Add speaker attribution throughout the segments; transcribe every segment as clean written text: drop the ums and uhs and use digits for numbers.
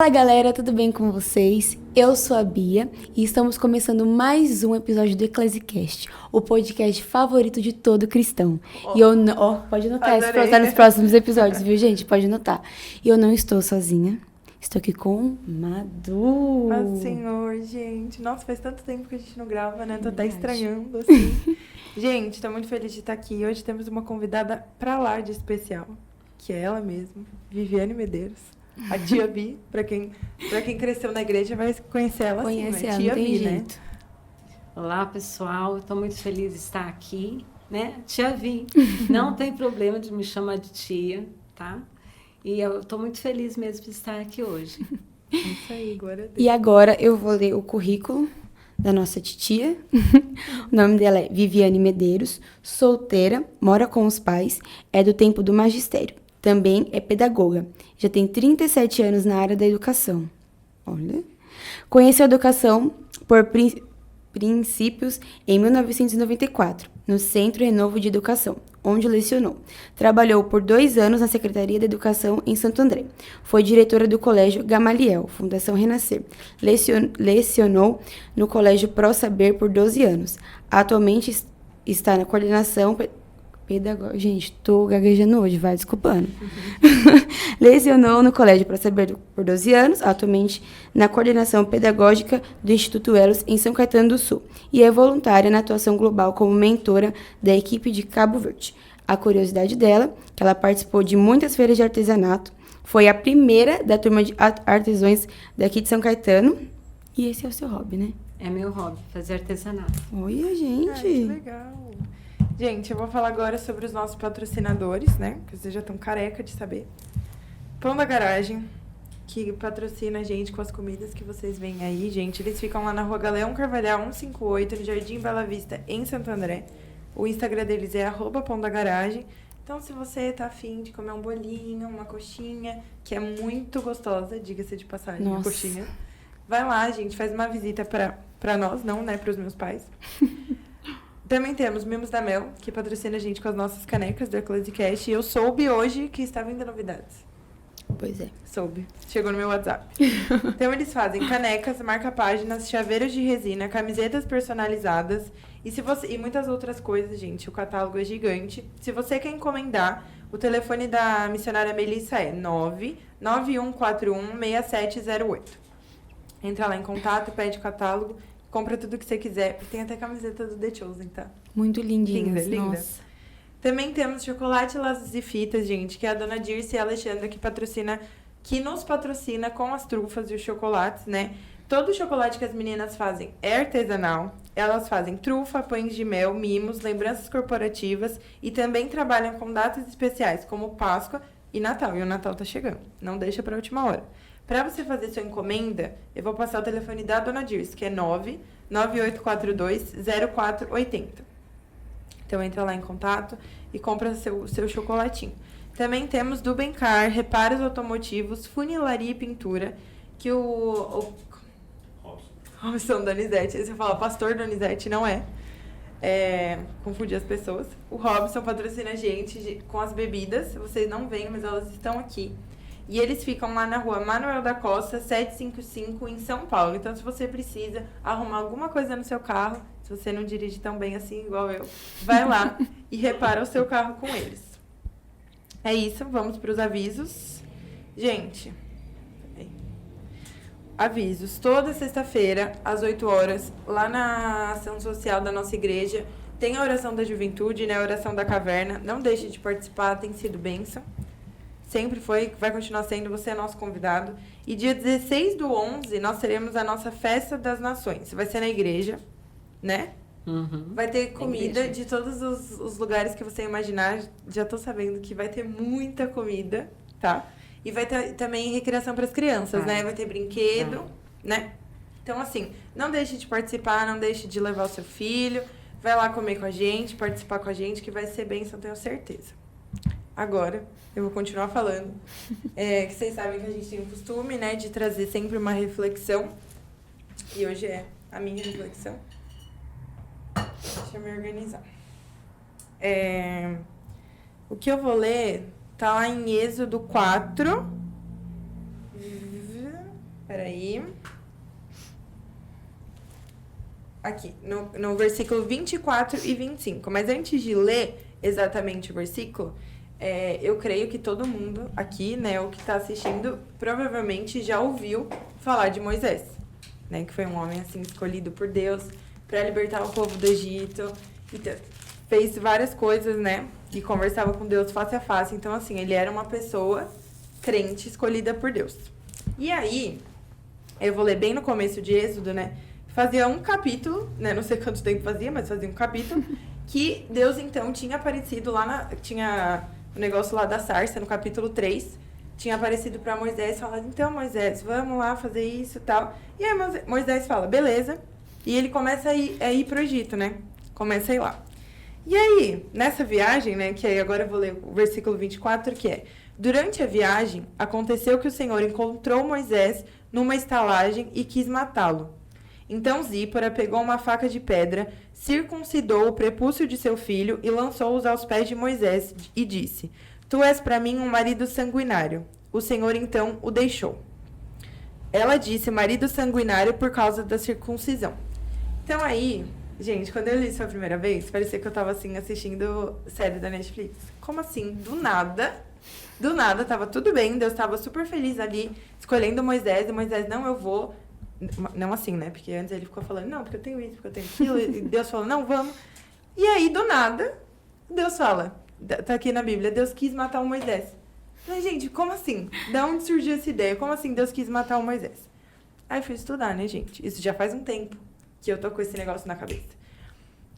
Speaker 1: Fala galera, tudo bem com vocês? Eu sou a Bia e estamos começando mais um episódio do Eclesicast, o podcast favorito de todo cristão. E eu não. Pode anotar, isso tá nos próximos episódios, viu, gente? Pode anotar. E eu não estou sozinha, estou aqui com Madu.
Speaker 2: Ah, Senhor, gente. Nossa, faz tanto tempo que a gente não grava, né? Tô até estranhando, assim. Gente, tô muito feliz de estar aqui. Hoje temos uma convidada pra lá de especial, que é ela mesma, Viviane Medeiros. A tia Bi, pra quem cresceu na igreja vai conhecer ela assim,
Speaker 1: Conhece
Speaker 2: né?
Speaker 1: ela,
Speaker 2: Tia
Speaker 1: não tem
Speaker 2: Bi,
Speaker 1: jeito.
Speaker 2: né?
Speaker 3: Olá, pessoal. Estou muito feliz de estar aqui, né? Tia Vi. Não tem problema de me chamar de tia, tá? E eu estou muito feliz mesmo de estar aqui hoje.
Speaker 2: É isso aí, glória a Deus.
Speaker 1: E agora eu vou ler o currículo da nossa titia. O nome dela é Viviane Medeiros, solteira, mora com os pais, é do tempo do magistério. Também é pedagoga. Já tem 37 anos na área da educação. Olha. Conheceu a educação por princípios em 1994, no Centro Renovo de Educação, onde lecionou. Trabalhou por 2 anos na Secretaria de Educação em Santo André. Foi diretora do Colégio Gamaliel, Fundação Renascer. Lecionou no Colégio Pro Saber por 12 anos. Atualmente está na coordenação pedagógica. Gente, tô gaguejando hoje, vai desculpando. Lecionou no Colégio Pro Saber por 12 anos, atualmente na coordenação pedagógica do Instituto Elos em São Caetano do Sul, e é voluntária na atuação global como mentora da equipe de Cabo Verde. A curiosidade dela, que ela participou de muitas feiras de artesanato, foi a primeira da turma de artesãos daqui de São Caetano, e esse é o seu hobby, né?
Speaker 3: É meu hobby, fazer artesanato.
Speaker 1: Olha,
Speaker 2: Ai,
Speaker 1: gente!
Speaker 2: que legal. Gente, eu vou falar agora sobre os nossos patrocinadores, né? Que vocês já estão careca de saber. Pão da Garagem, que patrocina a gente com as comidas que vocês veem aí, gente. Eles ficam lá na Rua Galeão Carvalhal 158, no Jardim Bela Vista, em Santo André. O Instagram deles é @pão da garagem. Então, se você tá afim de comer um bolinho, uma coxinha, que é muito gostosa, diga-se de passagem, a
Speaker 1: Nossa.
Speaker 2: coxinha. Vai lá, gente, faz uma visita pra nós, não, né, pros meus pais. Também temos Mimos da Mel, que patrocina a gente com as nossas canecas do Eclesicast. E eu soube hoje que está vindo novidades.
Speaker 1: Pois é.
Speaker 2: Soube. Chegou no meu WhatsApp. Então, eles fazem canecas, marca-páginas, chaveiros de resina, camisetas personalizadas e muitas outras coisas, gente. O catálogo é gigante. Se você quer encomendar, o telefone da missionária Melissa é 991416708. Entra lá em contato, pede o catálogo, compra tudo que você quiser. Tem até camiseta do The Chosen, tá?
Speaker 1: Muito lindinhas,
Speaker 2: Linda, linda.
Speaker 1: nossa.
Speaker 2: Também temos chocolate, laços e fitas, gente, que é a dona Dirce e a Alexandra que nos patrocina com as trufas e os chocolates, né? Todo o chocolate que as meninas fazem é artesanal. Elas fazem trufa, pães de mel, mimos, lembranças corporativas e também trabalham com datas especiais, como Páscoa e Natal. E o Natal tá chegando. Não deixa pra última hora. Para você fazer sua encomenda, eu vou passar o telefone da dona Dirce, que é 998420480. Então, entra lá em contato e compra seu chocolatinho. Também temos do Bencar, reparos automotivos, funilaria e pintura, que o Robson Donizete, você fala pastor Donizete, não é. Confundir as pessoas. O Robson patrocina a gente com as bebidas. Vocês não veem, mas elas estão aqui. E eles ficam lá na rua Manuel da Costa, 755, em São Paulo. Então, se você precisa arrumar alguma coisa no seu carro, se você não dirige tão bem assim, igual eu, vai lá e repara o seu carro com eles. É isso, vamos para os avisos. Gente, avisos. Toda sexta-feira, às 8 horas, lá na ação social da nossa igreja, tem a oração da juventude, né? A oração da caverna. Não deixe de participar, tem sido bênção. Sempre foi, vai continuar sendo, você é nosso convidado. E dia 16/11, nós teremos a nossa Festa das Nações. Vai ser na igreja, né?
Speaker 3: Uhum.
Speaker 2: Vai ter comida
Speaker 3: igreja.
Speaker 2: de todos os lugares que você imaginar. Já tô sabendo que vai ter muita comida, tá? E vai ter também recreação para as crianças, né? Vai ter brinquedo, né? Então, assim, não deixe de participar, não deixe de levar o seu filho. Vai lá comer com a gente, participar com a gente, que vai ser bênção, tenho certeza. Agora, eu vou continuar falando. Que vocês sabem que a gente tem o costume, né, de trazer sempre uma reflexão. E hoje é a minha reflexão. Deixa eu me organizar. O que eu vou ler tá lá em Êxodo 4. Peraí. Aqui, no versículo 24 e 25. Mas antes de ler exatamente o versículo, eu creio que todo mundo aqui, né, o que está assistindo, provavelmente já ouviu falar de Moisés, né, que foi um homem, assim, escolhido por Deus para libertar o povo do Egito. Então, fez várias coisas, né, e conversava com Deus face a face. Então, assim, ele era uma pessoa crente escolhida por Deus. E aí, eu vou ler bem no começo de Êxodo, né, fazia um capítulo, né, não sei quanto tempo fazia, mas fazia um capítulo, que Deus, então, tinha aparecido lá tinha o negócio lá da sarça, no capítulo 3, tinha aparecido para Moisés, falando, então, Moisés, vamos lá fazer isso e tal. E aí Moisés fala, beleza, e ele começa a ir pro Egito, né, começa a ir lá. E aí, nessa viagem, né, que aí agora eu vou ler o versículo 24, que é, durante a viagem, aconteceu que o Senhor encontrou Moisés numa estalagem e quis matá-lo. Então Zípora pegou uma faca de pedra, circuncidou o prepúcio de seu filho e lançou-os aos pés de Moisés e disse, tu és para mim um marido sanguinário. O Senhor então o deixou. Ela disse marido sanguinário por causa da circuncisão. Então aí, gente, quando eu li isso a primeira vez, parecia que eu tava assim assistindo série da Netflix. Como assim? Do nada, tava tudo bem, Deus tava super feliz ali, escolhendo Moisés, e Moisés, não, eu vou... Não assim, né? Porque antes ele ficou falando, não, porque eu tenho isso, porque eu tenho aquilo. E Deus falou, não, vamos. E aí, do nada, Deus fala, tá aqui na Bíblia, Deus quis matar o Moisés. Mas, gente, como assim? Da onde surgiu essa ideia? Como assim Deus quis matar o Moisés? Aí fui estudar, né, gente? Isso já faz um tempo que eu tô com esse negócio na cabeça.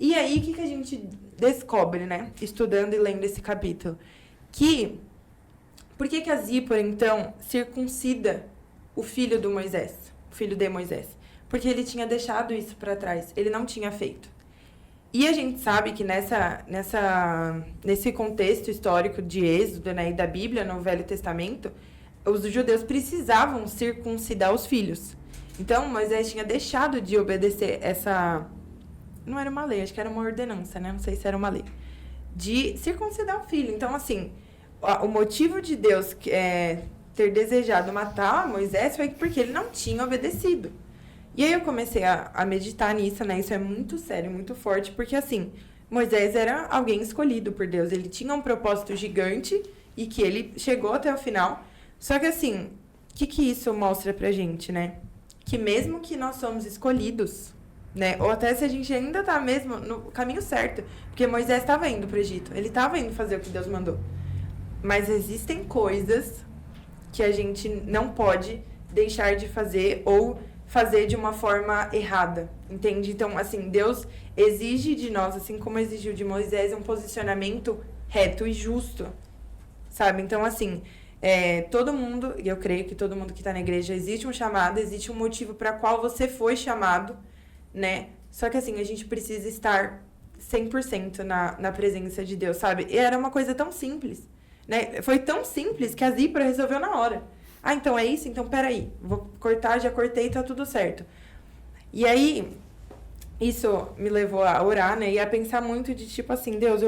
Speaker 2: E aí, o que a gente descobre, né? Estudando e lendo esse capítulo? Por que a Zípora, então, circuncida o filho do Moisés? Filho de Moisés, porque ele tinha deixado isso para trás, ele não tinha feito. E a gente sabe que nesse contexto histórico de Êxodo, né, e da Bíblia, no Velho Testamento, os judeus precisavam circuncidar os filhos. Então, Moisés tinha deixado de obedecer não era uma lei, acho que era uma ordenança, né, não sei se era uma lei, de circuncidar o filho. Então, assim, o motivo de Deus ter desejado matar Moisés foi porque ele não tinha obedecido. E aí eu comecei a meditar nisso, né? Isso é muito sério, muito forte, porque assim, Moisés era alguém escolhido por Deus. Ele tinha um propósito gigante e que ele chegou até o final. Só que assim, o que isso mostra pra gente, né? Que mesmo que nós somos escolhidos, né? Ou até se a gente ainda tá mesmo no caminho certo, porque Moisés estava indo pro Egito, ele estava indo fazer o que Deus mandou. Mas existem coisas que a gente não pode deixar de fazer ou fazer de uma forma errada, entende? Então, assim, Deus exige de nós, assim como exigiu de Moisés, um posicionamento reto e justo, sabe? Então, assim, todo mundo, e eu creio que todo mundo que está na igreja, existe um chamado, existe um motivo para qual você foi chamado, né? Só que, assim, a gente precisa estar 100% na presença de Deus, sabe? E era uma coisa tão simples, né? Foi tão simples que a Zípora resolveu na hora. Ah, então é isso? Então peraí, vou cortar, já cortei, tá tudo certo. E aí, isso me levou a orar, né? E a pensar muito de tipo assim, Deus,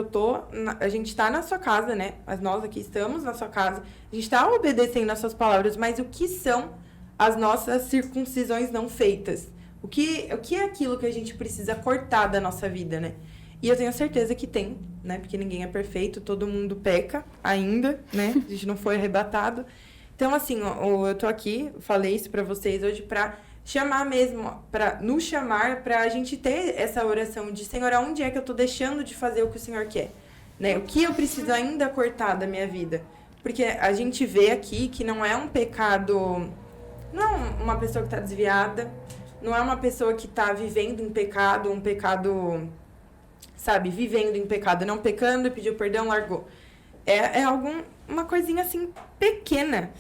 Speaker 2: a gente tá na sua casa, né? Mas nós aqui estamos na sua casa, a gente tá obedecendo as suas palavras, mas o que são as nossas circuncisões não feitas? O que é aquilo que a gente precisa cortar da nossa vida, né? E eu tenho certeza que tem, né? Porque ninguém é perfeito, todo mundo peca ainda, né? A gente não foi arrebatado. Então, assim, eu tô aqui, falei isso pra vocês hoje pra chamar mesmo, pra nos chamar pra gente ter essa oração de Senhor, aonde é que eu tô deixando de fazer o que o Senhor quer? Né? O que eu preciso ainda cortar da minha vida? Porque a gente vê aqui que não é um pecado, não é uma pessoa que tá desviada, não é uma pessoa que tá vivendo em pecado, um pecado, sabe, vivendo em pecado, não pecando, pediu perdão, largou. É uma coisinha assim, pequena,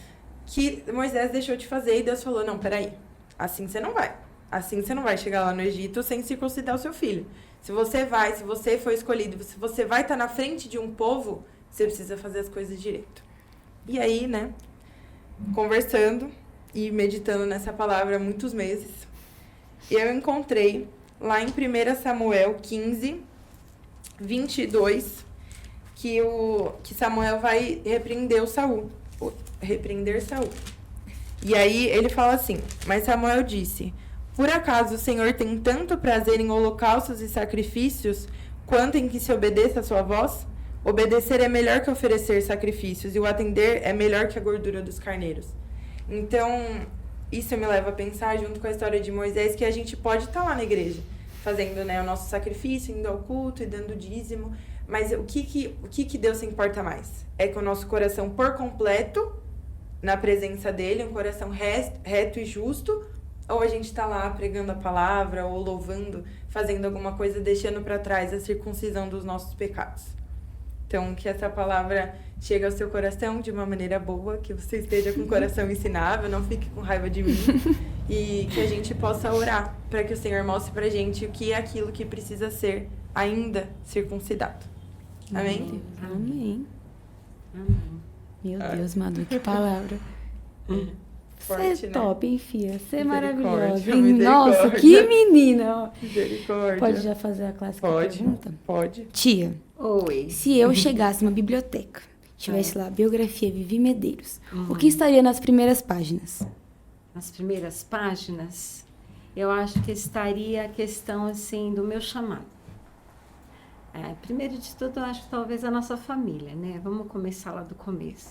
Speaker 2: que Moisés deixou de fazer e Deus falou, não, peraí, assim você não vai. Assim você não vai chegar lá no Egito sem circuncidar o seu filho. Se você for escolhido, se você vai estar na frente de um povo, você precisa fazer as coisas direito. E aí, né, conversando e meditando nessa palavra há muitos meses, eu encontrei lá em 1 Samuel 15, 22, que Samuel vai repreender Saul. E aí ele fala assim: mas Samuel disse: por acaso o Senhor tem tanto prazer em holocaustos e sacrifícios, quanto em que se obedeça a sua voz? Obedecer é melhor que oferecer sacrifícios, e o atender é melhor que a gordura dos carneiros. Então, isso me leva a pensar, junto com a história de Moisés, que a gente pode estar lá na igreja, fazendo, né, o nosso sacrifício, indo ao culto e dando dízimo, mas o que Deus se importa mais? É que o nosso coração por completo, na presença dele, um coração reto e justo, ou a gente está lá pregando a palavra, ou louvando, fazendo alguma coisa, deixando para trás a circuncisão dos nossos pecados. Então, que essa palavra chegue ao seu coração de uma maneira boa, que você esteja com o coração ensinável, não fique com raiva de mim, e que a gente possa orar para que o Senhor mostre pra gente o que é aquilo que precisa ser ainda circuncidado. Amém?
Speaker 1: Amém.
Speaker 3: Amém.
Speaker 1: Meu Deus, Madu, que palavra.
Speaker 2: Forte,
Speaker 1: Você é
Speaker 2: né?
Speaker 1: top, hein, filha? Você é
Speaker 2: Misericórdia,
Speaker 1: maravilhosa, hein?
Speaker 2: misericórdia.
Speaker 1: Nossa, que menina.
Speaker 2: Misericórdia.
Speaker 1: Pode já fazer a clássica pergunta?
Speaker 2: Pode.
Speaker 1: Tia,
Speaker 3: Oi.
Speaker 1: se eu chegasse numa biblioteca, tivesse lá biografia Vivi Medeiros, o que estaria nas primeiras páginas?
Speaker 3: Nas primeiras páginas, eu acho que estaria a questão, assim, do meu chamado. Primeiro de tudo, eu acho que talvez a nossa família, né? Vamos começar lá do começo.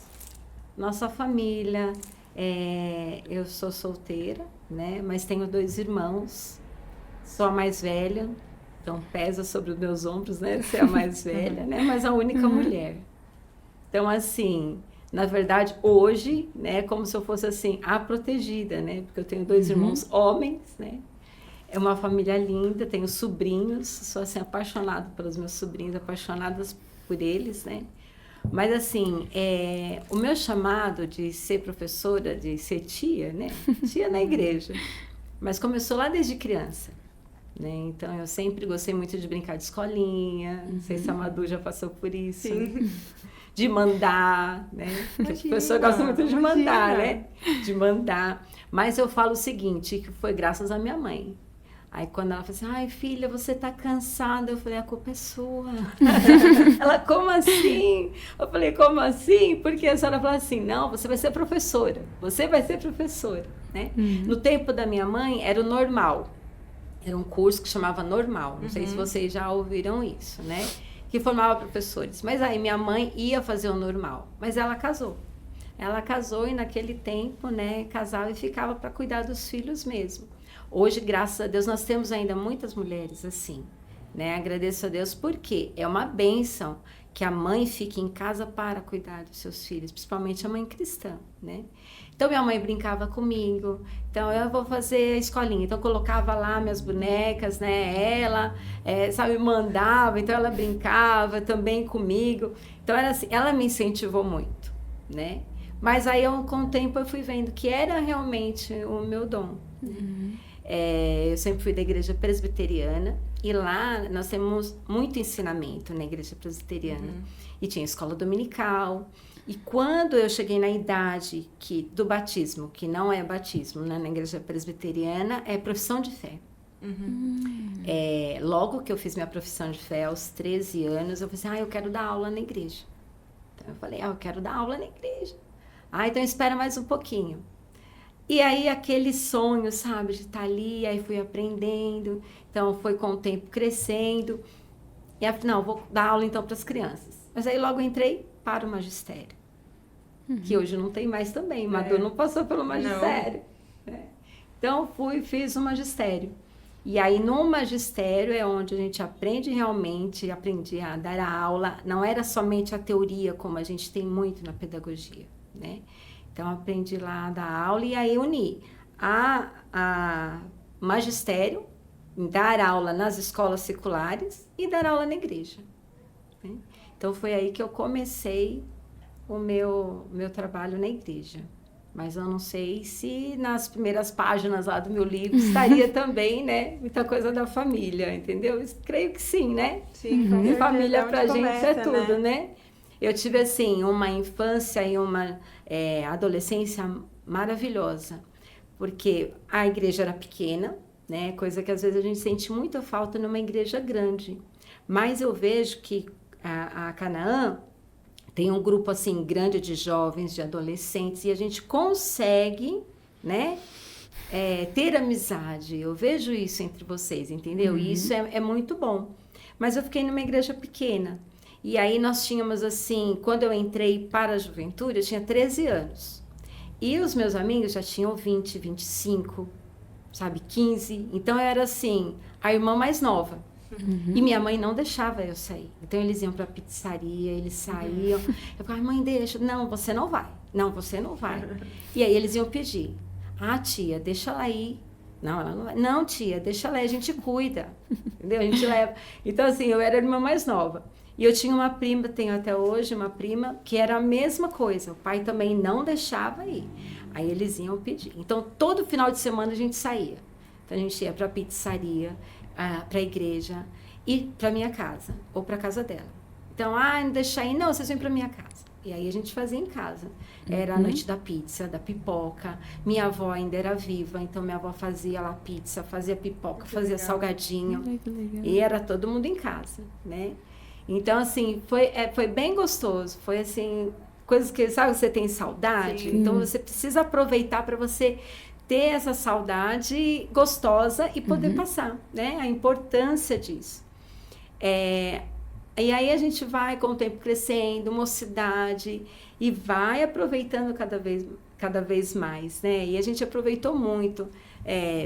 Speaker 3: Nossa família, eu sou solteira, né? Mas tenho 2 irmãos, sou a mais velha, então pesa sobre os meus ombros, né? Ser a mais velha, né? Mas a única mulher. Então, assim, na verdade, hoje, né? Como se eu fosse, assim, a protegida, né? Porque eu tenho 2 irmãos homens, né? É uma família linda, tenho sobrinhos, sou, assim, apaixonada pelos meus sobrinhos, apaixonadas por eles, né? Mas, assim, o meu chamado de ser professora, de ser tia, né? Tia na igreja. Mas começou lá desde criança, né? Então, eu sempre gostei muito de brincar de escolinha. Não sei se a Madu já passou por isso.
Speaker 2: Sim.
Speaker 3: De mandar, né? Porque a pessoa gosta muito de mandar, né? De mandar. Mas eu falo o seguinte, que foi graças à minha mãe. Aí quando ela falou assim, ai filha, você tá cansada, eu falei, a culpa é sua. Ela, como assim? Eu falei, como assim? Porque a senhora falou assim, não, você vai ser professora, né? No tempo da minha mãe era o normal, era um curso que chamava normal, não sei se vocês já ouviram isso, né? Que formava professores, mas aí minha mãe ia fazer o normal, mas ela casou. Ela casou e naquele tempo, né, casava e ficava para cuidar dos filhos mesmo. Hoje, graças a Deus, nós temos ainda muitas mulheres assim, né? Agradeço a Deus porque é uma bênção que a mãe fique em casa para cuidar dos seus filhos, principalmente a mãe cristã, né? Então, minha mãe brincava comigo, então eu vou fazer a escolinha, então eu colocava lá minhas bonecas, né? Ela, sabe, mandava, então ela brincava também comigo, então era assim, ela me incentivou muito, né? Mas aí, com o tempo, eu fui vendo que era realmente o meu dom. Eu sempre fui da igreja presbiteriana e lá nós temos muito ensinamento na igreja presbiteriana. E tinha escola dominical. E quando eu cheguei na idade do batismo, que não é batismo, né, na igreja presbiteriana, é profissão de fé. Logo que eu fiz minha profissão de fé, aos 13 anos, eu falei assim, eu quero dar aula na igreja. Então eu falei, eu quero dar aula na igreja. Então espera mais um pouquinho. E aí aquele sonho, sabe, de estar ali, aí fui aprendendo, então foi com o tempo crescendo. E afinal, vou dar aula então para as crianças. Mas aí logo entrei para o magistério, que hoje não tem mais também, Madu não passou pelo magistério. Então fiz o magistério. E aí no magistério é onde a gente aprende realmente, aprendi a dar a aula, não era somente a teoria como a gente tem muito na pedagogia, né? Então, aprendi lá a dar aula e aí uni a magistério, dar aula nas escolas seculares e dar aula na igreja, né? Então, foi aí que eu comecei o meu trabalho na igreja. Mas eu não sei se nas primeiras páginas lá do meu livro estaria também, né? Muita coisa da família, entendeu? Creio que sim, né?
Speaker 2: Sim, com certeza.
Speaker 3: Família pra gente
Speaker 2: Começa,
Speaker 3: é tudo, né? Eu tive, assim, uma infância e uma adolescência maravilhosa, porque a igreja era pequena, né? Coisa que às vezes a gente sente muita falta numa igreja grande. Mas eu vejo que a Canaã tem um grupo, assim, grande de jovens, de adolescentes, e a gente consegue né? Ter amizade. Eu vejo isso entre vocês, entendeu? E isso é muito bom. Mas eu fiquei numa igreja pequena. E aí nós tínhamos assim, quando eu entrei para a juventude, eu tinha 13 anos. E os meus amigos já tinham 20, 25, sabe, 15. Então eu era assim, a irmã mais nova. E minha mãe não deixava eu sair. Então eles iam para a pizzaria, eles saíam. Eu falava, mãe, deixa. Não, você não vai. Não, você não vai. E aí eles iam pedir. Ah, tia, deixa ela ir. Não, ela não vai. Não, tia, deixa ela ir, a gente cuida. Entendeu? A gente leva. Então, assim, eu era a irmã mais nova. E eu tinha uma prima, tenho até hoje uma prima, que era a mesma coisa. O pai também não deixava ir. Aí eles iam pedir. Então, todo final de semana a gente saía. Então, a gente ia para a pizzaria, para a igreja e para minha casa, ou para a casa dela. Então, não deixa aí, não, vocês vêm para minha casa. E aí a gente fazia em casa. Era a noite da pizza, da pipoca. Minha avó ainda era viva, então minha avó fazia lá pizza, fazia pipoca, fazia salgadinho. E era todo mundo em casa, né? Então, assim, foi bem gostoso. Foi, assim, coisas que, sabe, você tem saudade. Sim. Então, você precisa aproveitar para você ter essa saudade gostosa e poder passar, né? A importância disso. E aí a gente vai, com o tempo, crescendo, mocidade, e vai aproveitando cada vez mais, né? E a gente aproveitou muito.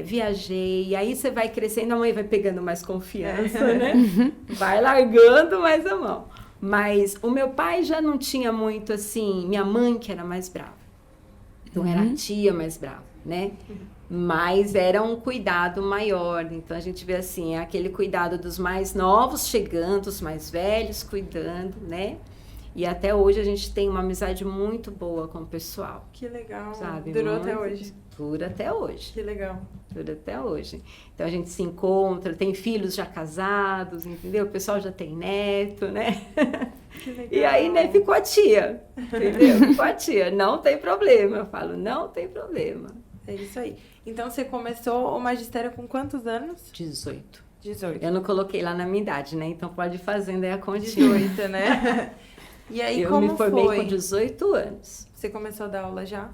Speaker 3: Viajei, e aí você vai crescendo, a mãe vai pegando mais confiança, né? Vai largando mais a mão. Mas o meu pai já não tinha muito, assim, minha mãe que era mais brava. Então era a tia mais brava, né? Mas era um cuidado maior. Então a gente vê assim, aquele cuidado dos mais novos chegando, os mais velhos cuidando, né? E até hoje a gente tem uma amizade muito boa com o pessoal.
Speaker 2: Que legal.
Speaker 3: Sabe?
Speaker 2: Durou até hoje.
Speaker 3: Dura até hoje.
Speaker 2: Que legal.
Speaker 3: Dura até hoje. Então a gente se encontra, tem filhos já casados, entendeu? O pessoal já tem neto, né?
Speaker 2: Que legal.
Speaker 3: E aí, né, ficou a tia, entendeu? Ficou a tia. Não tem problema. Eu falo, não tem problema.
Speaker 2: É isso aí. Então você começou o magistério com quantos anos?
Speaker 3: 18.
Speaker 2: 18.
Speaker 3: Eu não coloquei lá na minha idade, né? Então pode ir fazendo aí a continha.
Speaker 2: 18, né? E aí,
Speaker 3: eu
Speaker 2: como
Speaker 3: me formei
Speaker 2: foi?
Speaker 3: com 18 anos.
Speaker 2: Você começou a dar aula já?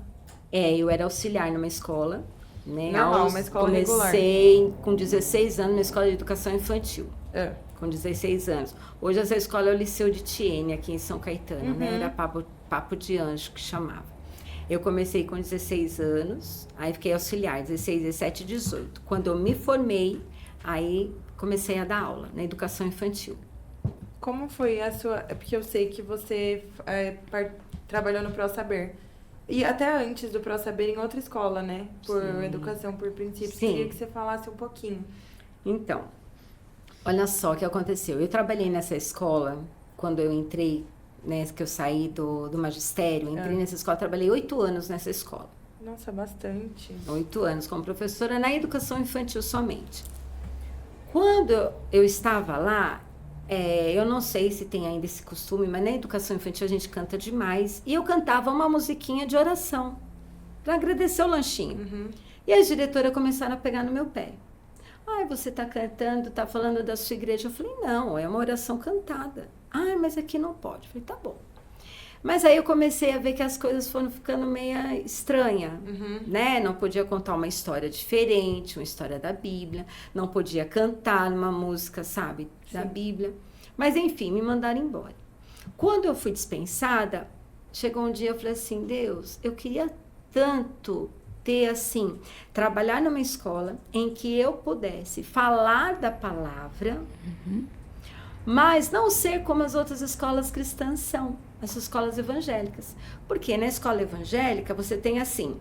Speaker 3: Eu era auxiliar numa escola, né?
Speaker 2: Normal, uma escola regular.
Speaker 3: Comecei com 16 anos na escola de educação infantil. Com 16 anos. Hoje essa escola é o Liceu de Tiene, aqui em São Caetano, né? Era Papo de Anjo que chamava. Eu comecei com 16 anos, aí fiquei auxiliar, 16, 17, 18. Quando eu me formei, aí comecei a dar aula na educação infantil.
Speaker 2: Como foi a sua... Porque eu sei que você trabalhou no ProSaber. E até antes do ProSaber em outra escola, né? Por educação, por princípios.
Speaker 3: Sim.
Speaker 2: Queria que você falasse um pouquinho.
Speaker 3: Então, olha só o que aconteceu. Eu trabalhei nessa escola, quando eu entrei, né, que eu saí do magistério, entrei nessa escola, trabalhei 8 anos nessa escola.
Speaker 2: Nossa, bastante.
Speaker 3: 8 anos como professora na educação infantil somente. Quando eu estava lá, eu não sei se tem ainda esse costume, mas na educação infantil a gente canta demais. E eu cantava uma musiquinha de oração, para agradecer o lanchinho. E as diretoras começaram a pegar no meu pé. Você está cantando, está falando da sua igreja. Eu falei, não, é uma oração cantada. Mas aqui não pode. Eu falei, tá bom. Mas aí eu comecei a ver que as coisas foram ficando meio estranhas, né? Não podia contar uma história diferente, uma história da Bíblia. Não podia cantar uma música, sabe, da Bíblia. Mas, enfim, me mandaram embora. Quando eu fui dispensada, chegou um dia, eu falei assim, Deus, eu queria tanto ter, assim, trabalhar numa escola em que eu pudesse falar da palavra, mas não ser como as outras escolas cristãs são, as escolas evangélicas. Porque na escola evangélica você tem assim,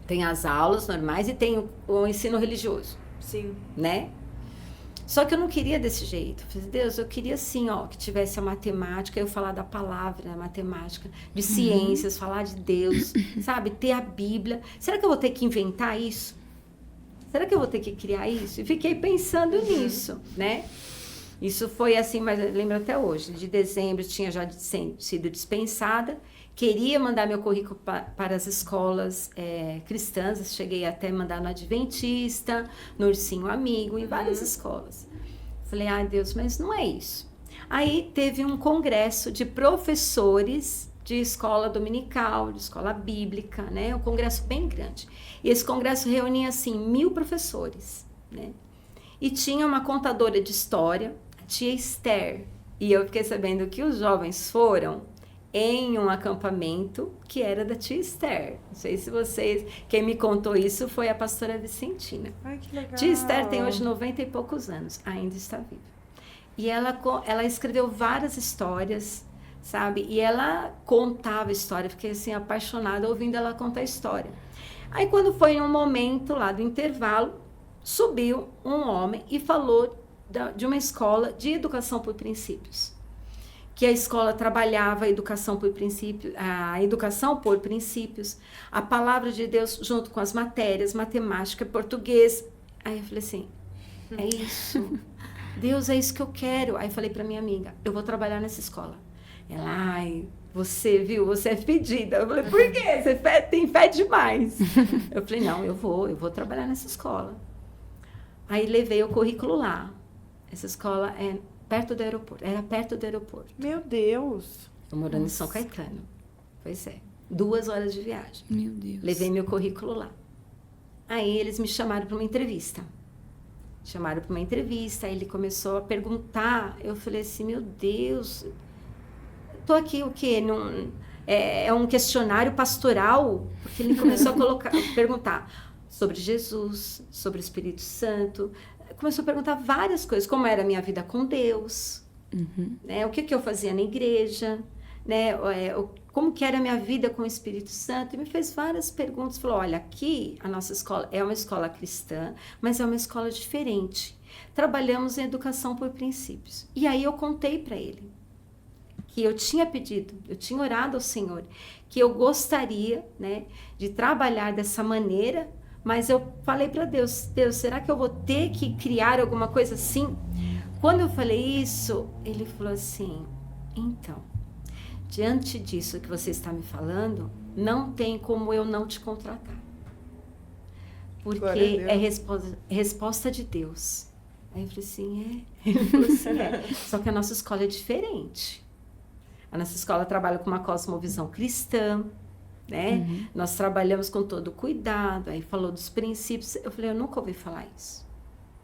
Speaker 3: tem as aulas normais e tem o ensino religioso.
Speaker 2: Sim.
Speaker 3: Né? Só que eu não queria desse jeito. Eu falei, Deus, eu queria assim, que tivesse a matemática, eu falar da palavra, a matemática, de ciências, falar de Deus, sabe? Ter a Bíblia. Será que eu vou ter que inventar isso? Será que eu vou ter que criar isso? E fiquei pensando nisso, né? Isso foi assim, mas eu lembro até hoje, de dezembro, tinha já sido dispensada, queria mandar meu currículo para as escolas cristãs, cheguei até a mandar no Adventista, no Ursinho Amigo, em várias escolas. Falei, Deus, mas não é isso. Aí teve um congresso de professores de escola dominical, de escola bíblica, né? Um congresso bem grande. E esse congresso reunia, assim, 1000 professores, né? E tinha uma contadora de história, a tia Esther. E eu fiquei sabendo que os jovens foram em um acampamento que era da tia Esther. Não sei se vocês... Quem me contou isso foi a pastora Vicentina.
Speaker 2: Ai, que legal.
Speaker 3: Tia Esther tem hoje 90 e poucos anos, ainda está viva. E ela escreveu várias histórias, sabe? E ela contava história, fiquei assim apaixonada ouvindo ela contar história. Aí quando foi um momento lá do intervalo, subiu um homem e falou de uma escola de educação por princípios. Que a escola trabalhava a educação por princípios, a palavra de Deus junto com as matérias, matemática, português. Aí eu falei assim, é isso. Deus, é isso que eu quero. Aí eu falei para minha amiga, eu vou trabalhar nessa escola. Ela, ai, você viu, você é fedida. Eu falei, por quê? Você tem fé demais. Eu falei, não, eu vou trabalhar nessa escola. Aí levei o currículo lá. Essa escola é perto do aeroporto, era perto do aeroporto.
Speaker 2: Meu Deus.
Speaker 3: Eu morando em São Caetano. Pois é, 2 horas de viagem.
Speaker 1: Meu Deus.
Speaker 3: Levei meu currículo lá. Aí eles me chamaram para uma entrevista. Aí ele começou a perguntar. Eu falei assim, meu Deus, tô aqui o quê? É um questionário pastoral? Porque ele começou a perguntar sobre Jesus, sobre o Espírito Santo. Começou a perguntar várias coisas, como era a minha vida com Deus, né? O que eu fazia na igreja, né? Como que era a minha vida com o Espírito Santo. E me fez várias perguntas. Falou, olha, aqui a nossa escola é uma escola cristã, mas é uma escola diferente. Trabalhamos em educação por princípios. E aí eu contei para ele que eu tinha pedido, eu tinha orado ao Senhor, que eu gostaria, né, de trabalhar dessa maneira, mas eu falei para Deus, será que eu vou ter que criar alguma coisa assim? Quando eu falei isso, ele falou assim, então, diante disso que você está me falando, não tem como eu não te contratar. Porque é resposta de Deus. Aí eu falei assim, Ele falou assim, Só que a nossa escola é diferente. A nossa escola trabalha com uma cosmovisão cristã, né? Nós trabalhamos com todo cuidado. Aí falou dos princípios. Eu falei, eu nunca ouvi falar isso.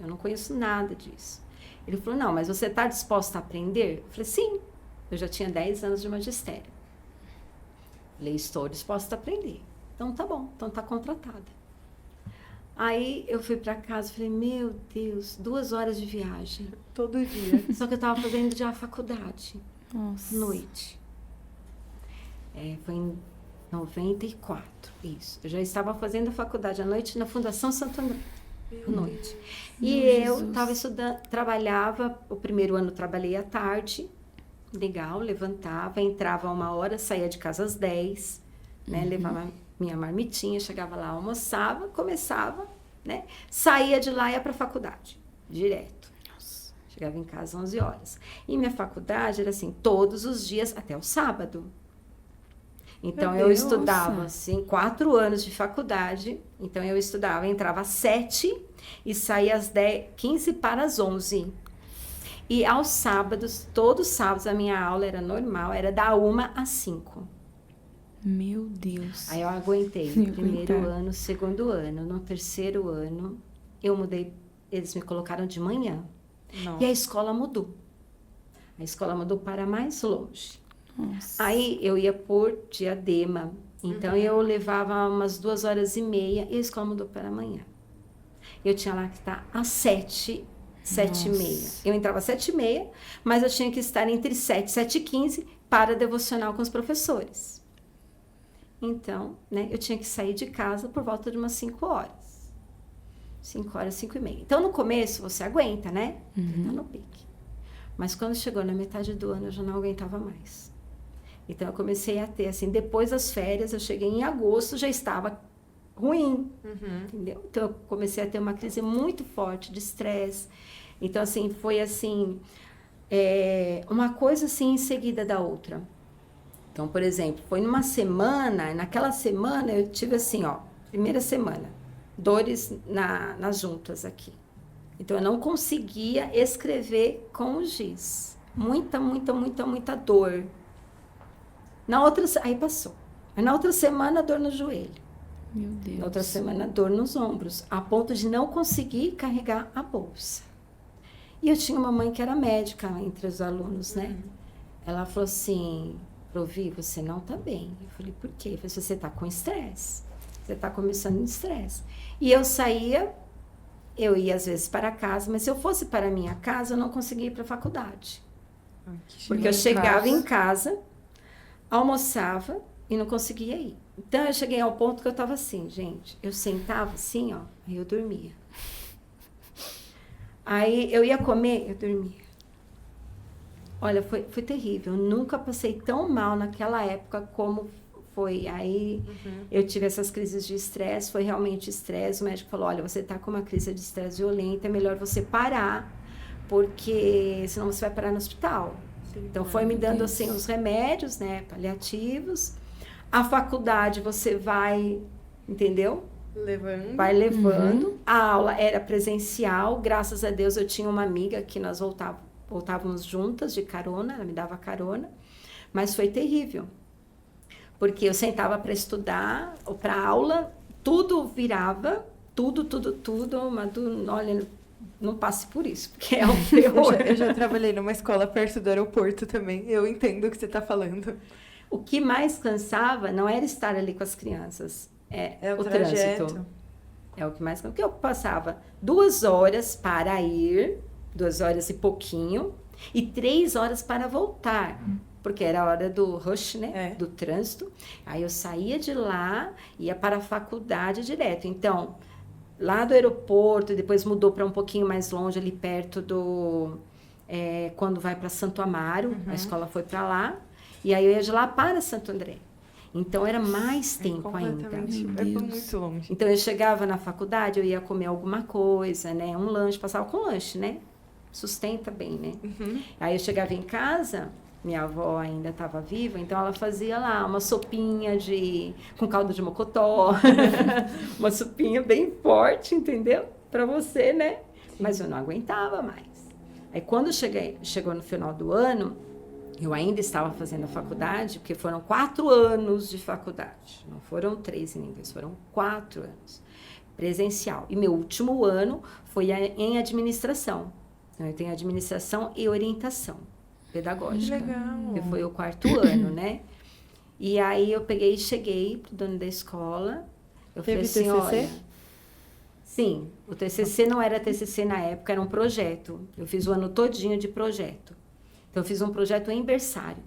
Speaker 3: Eu não conheço nada disso. Ele falou, não, mas você está disposta a aprender? Eu falei, sim. Eu já tinha 10 anos de magistério. Falei, estou disposta a aprender. Então tá bom, então tá contratada. Aí eu fui para casa e falei, meu Deus, 2 horas de viagem.
Speaker 2: Todo dia.
Speaker 3: Só que eu estava fazendo já a faculdade.
Speaker 1: Nossa.
Speaker 3: Noite. Foi em 94, isso. Eu já estava fazendo a faculdade à noite na Fundação Santo André. À noite. E eu estava estudando, trabalhava, o primeiro ano trabalhei à tarde, legal, levantava, entrava 1 hora, saía de casa às 10, né, levava minha marmitinha, chegava lá, almoçava, começava, né, saía de lá e ia para a faculdade, direto. Chegava em casa às 11 horas. E minha faculdade era assim, todos os dias, até o sábado. Então, eu estudava, assim, 4 anos de faculdade. Então, eu estudava, entrava às 7 e saía às 15 para as 11. E aos sábados, todos os sábados, a minha aula era normal, era da 1 às 5.
Speaker 1: Meu Deus.
Speaker 3: Aí eu aguentei no primeiro ano, segundo ano. No terceiro ano, eu mudei, eles me colocaram de manhã.
Speaker 2: Nossa.
Speaker 3: E a escola mudou. A escola mudou para mais longe.
Speaker 1: Nossa.
Speaker 3: Aí eu ia por Diadema. Então eu levava umas 2 horas e meia e a escola mudou para amanhã. Eu tinha lá que estar às 7, 7h30. Eu entrava às 7h30, mas eu tinha que estar entre 7 e 7h15 para devocional com os professores. Então, né, eu tinha que sair de casa por volta de umas 5 horas. 5 horas, 5h30. Então, no começo, você aguenta, né? Você tá no pique. Mas quando chegou na metade do ano, eu já não aguentava mais. Então, eu comecei a ter, assim, depois das férias, eu cheguei em agosto, já estava ruim, entendeu? Então, eu comecei a ter uma crise muito forte de estresse. Então, assim, foi, assim, uma coisa, assim, em seguida da outra. Então, por exemplo, foi numa semana, naquela semana, eu tive, assim, ó, primeira semana, dores nas juntas aqui. Então, eu não conseguia escrever com o giz. Muita dor. Aí passou. Aí na outra semana, dor no joelho.
Speaker 1: Meu Deus.
Speaker 3: Na outra semana, dor nos ombros, a ponto de não conseguir carregar a bolsa. E eu tinha uma mãe que era médica entre os alunos, né? Ela falou assim, Provi, você não tá bem. Eu falei, por quê? Eu falei, você tá com estresse. Você tá começando em estresse. E eu ia às vezes para casa, mas se eu fosse para a minha casa, eu não conseguia ir para a faculdade. Porque eu chegava em casa, almoçava e não conseguia ir. Então, eu cheguei ao ponto que eu estava assim, gente. Eu sentava assim, ó, aí eu dormia. Aí eu ia comer, eu dormia. Olha, foi terrível. Eu nunca passei tão mal naquela época como foi. Aí eu tive essas crises de estresse, foi realmente estresse. O médico falou, olha, você está com uma crise de estresse violenta, é melhor você parar, porque senão você vai parar no hospital. Então, foi me dando, assim, os remédios, né, paliativos. A faculdade você vai, entendeu? Vai levando. A aula era presencial. Graças a Deus, eu tinha uma amiga que nós voltávamos juntas de carona, ela me dava carona. Mas foi terrível. Porque eu sentava para estudar, ou para aula, tudo virava, tudo. Olha, não passe por isso, porque é um terror.
Speaker 2: Eu já trabalhei numa escola perto do aeroporto também. Eu entendo o que você está falando.
Speaker 3: O que mais cansava não era estar ali com as crianças, é o
Speaker 2: trajeto.
Speaker 3: trânsito. É o que mais cansava. Porque eu passava 2 horas para ir, 2 horas e pouquinho, e 3 horas para voltar. Porque era a hora do rush, né? Do trânsito. Aí eu saía de lá, ia para a faculdade direto. Então, lá do aeroporto, depois mudou para um pouquinho mais longe, ali perto do... quando vai para Santo Amaro, a escola foi para lá. E aí eu ia de lá para Santo André. Então, era mais tempo ainda.
Speaker 2: É muito longe.
Speaker 3: Então, eu chegava na faculdade, eu ia comer alguma coisa, né? Um lanche, passava com lanche, né? Sustenta bem, né? Aí eu chegava em casa, minha avó ainda estava viva, então ela fazia lá uma sopinha com caldo de mocotó. Uma sopinha bem forte, entendeu? Para você, né? Mas eu não aguentava mais. Aí, quando chegou no final do ano, eu ainda estava fazendo a faculdade, porque foram 4 anos de faculdade. Não foram 3 em inglês, foram 4 anos. Presencial. E meu último ano foi em administração. Eu tenho administração e orientação pedagógica.
Speaker 2: Legal.
Speaker 3: Que foi o 4º ano, né? E aí eu cheguei pro dono da escola. Eu falei assim,
Speaker 2: TCC?
Speaker 3: olha... Sim, o TCC não era TCC na época, era um projeto. Eu fiz o ano todinho de projeto. Então, eu fiz um projeto em berçário,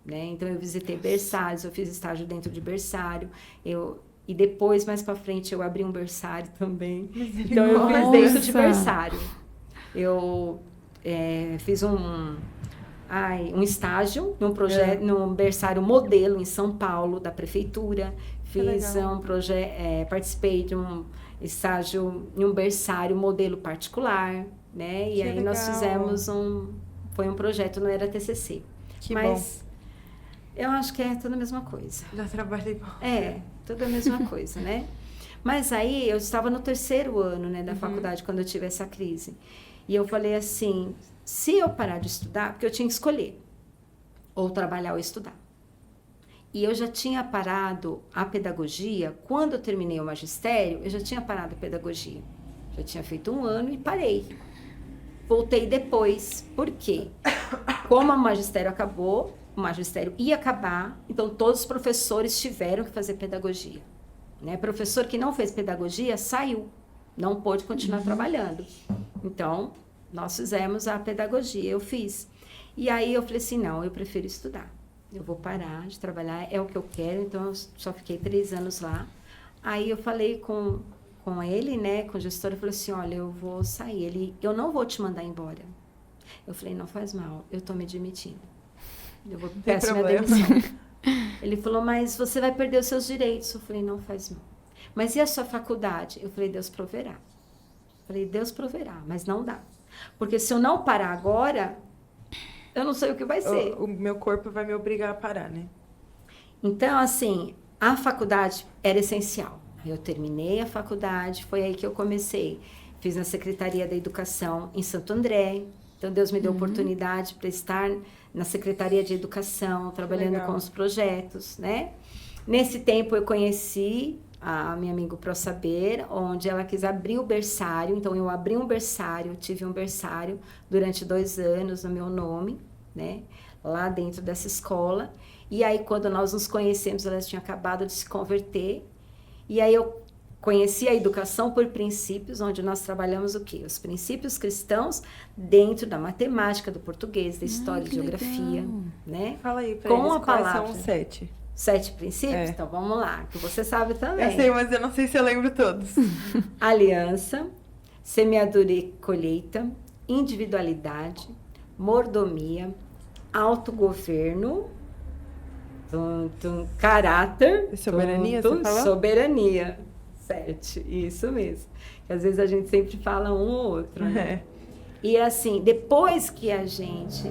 Speaker 3: né? Então, eu visitei berçários, eu fiz estágio dentro de berçário, e depois, mais para frente, eu abri um berçário também. Então, eu fiz dentro de berçário. Eu fiz um estágio num projeto, num berçário modelo em São Paulo, da prefeitura. Fiz um projeto, participei de um estágio em um berçário modelo particular, né? E aí nós fizemos foi um projeto, não era TCC. Mas eu acho que é tudo a mesma coisa.
Speaker 2: Dá trabalho igual.
Speaker 3: Tudo a mesma coisa, né? Mas aí eu estava no 3º ano, né, da faculdade, quando eu tive essa crise. E eu falei assim, se eu parar de estudar, porque eu tinha que escolher, ou trabalhar ou estudar. E eu já tinha parado a pedagogia, quando eu terminei o magistério, eu já tinha parado a pedagogia. Já tinha feito 1 ano e parei. Voltei depois. Por quê? Como o magistério acabou, o magistério ia acabar, então todos os professores tiveram que fazer pedagogia. Né? Professor que não fez pedagogia saiu, não pôde continuar trabalhando. Então, nós fizemos a pedagogia, eu fiz. E aí eu falei assim, não, eu prefiro estudar. Eu vou parar de trabalhar, é o que eu quero, então eu só fiquei 3 anos lá. Aí eu falei com ele, né, com o gestor, eu falei assim, olha, eu vou sair. Eu não vou te mandar embora. Eu falei, não faz mal, eu tô me demitindo. Eu vou peço minha demissão. Ele falou, mas você vai perder os seus direitos. Eu falei, não faz mal. Mas e a sua faculdade? Eu falei, Deus proverá. Mas não dá. Porque se eu não parar agora, eu não sei o que vai ser.
Speaker 2: O meu corpo vai me obrigar a parar, né?
Speaker 3: Então, assim, a faculdade era essencial. Eu terminei a faculdade, foi aí que eu comecei. Fiz na Secretaria da Educação em Santo André, Então, Deus me deu oportunidade para estar na Secretaria de Educação, trabalhando
Speaker 2: Legal.
Speaker 3: com os projetos, né? Nesse tempo, eu conheci a minha amiga Pro Saber, onde ela quis abrir o berçário. Então, eu abri um berçário, tive um berçário durante 2 anos no meu nome, né? Lá dentro dessa escola. E aí, quando nós nos conhecemos, ela tinha acabado de se converter. E aí, eu conheci a educação por princípios, onde nós trabalhamos o quê? Os princípios cristãos dentro da matemática, do português, da história,
Speaker 1: que
Speaker 3: geografia,
Speaker 1: legal.
Speaker 3: né?
Speaker 2: Fala aí pra
Speaker 3: Com
Speaker 2: eles
Speaker 3: a
Speaker 2: quais
Speaker 3: palavra.
Speaker 2: são os 7.
Speaker 3: 7 princípios?
Speaker 2: É.
Speaker 3: Então, vamos lá, que você sabe também.
Speaker 2: Eu sei, mas eu não sei se eu lembro todos.
Speaker 3: Aliança, semeadura e colheita, individualidade, mordomia, autogoverno, caráter,
Speaker 2: E soberania, você falou?
Speaker 3: soberania. 7, isso mesmo. Que às vezes a gente sempre fala um ou outro, né? E assim, depois que a gente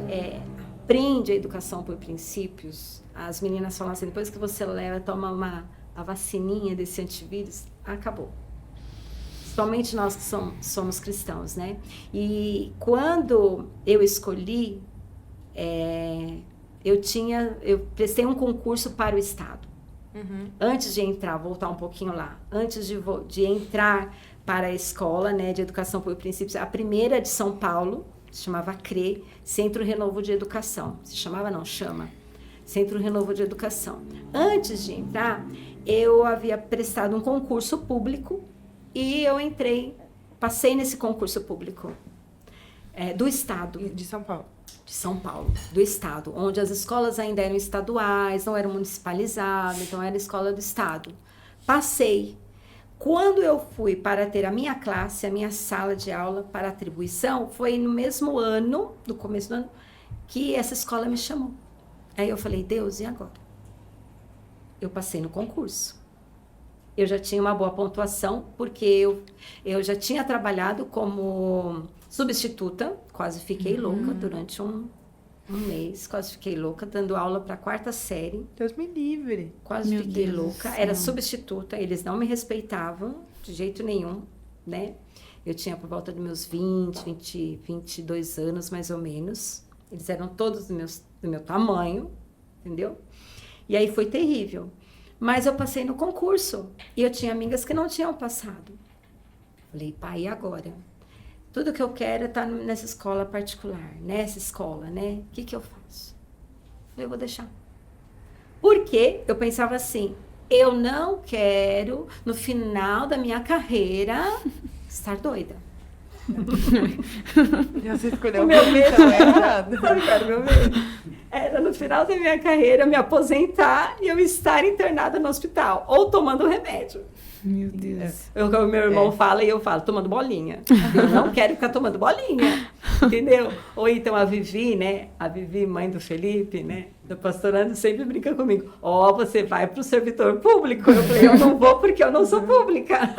Speaker 3: aprende a educação por princípios, as meninas falam assim, depois que você toma a vacininha desse antivírus, acabou. Principalmente nós que somos cristãos, né? E quando eu escolhi, eu prestei um concurso para o Estado. Antes de entrar, voltar um pouquinho lá, antes de entrar para a escola, né, de educação por princípios, a primeira de São Paulo, se chamava CRE, Centro Renovo de Educação. Se chamava, não, chama. Centro Renovo de Educação. Antes de entrar, eu havia prestado um concurso público e eu passei nesse concurso público do Estado.
Speaker 2: De São Paulo.
Speaker 3: De São Paulo, do Estado, onde as escolas ainda eram estaduais, não eram municipalizadas, então era escola do Estado. Passei. Quando eu fui para ter a minha classe, a minha sala de aula para atribuição, foi no mesmo ano, no começo do ano, que essa escola me chamou. Aí eu falei, Deus, e agora? Eu passei no concurso. Eu já tinha uma boa pontuação, porque eu já tinha trabalhado como substituta, quase fiquei louca durante um mês, quase fiquei louca, dando aula para a 4ª série.
Speaker 2: Deus me livre.
Speaker 3: Quase
Speaker 1: Meu
Speaker 3: fiquei
Speaker 1: Deus do
Speaker 3: louca,
Speaker 1: céu.
Speaker 3: era substituta, eles não me respeitavam de jeito nenhum, né? Eu tinha por volta dos meus 22 anos, mais ou menos. Eles eram todos do meu tamanho, entendeu? E aí foi terrível. Mas eu passei no concurso e eu tinha amigas que não tinham passado. Falei, pai, e agora? Tudo que eu quero é estar nessa escola particular, nessa escola, né? O que eu faço? Falei, eu vou deixar. Porque eu pensava assim, eu não quero, no final da minha carreira, estar doida.
Speaker 2: E você escolheu
Speaker 3: O meu medo
Speaker 2: então, é errado.
Speaker 3: Sabe qual era o meu medo? Era no final da minha carreira me aposentar e eu estar internada no hospital, ou tomando remédio.
Speaker 1: Meu Deus.
Speaker 3: O meu irmão fala e eu falo, tomando bolinha. Eu não quero ficar tomando bolinha, entendeu? Ou então a Vivi, né? A Vivi, mãe do Felipe, né? Do pastorando, sempre brinca comigo. Ó, você vai pro servidor público. Eu falei, eu não vou porque eu não sou pública.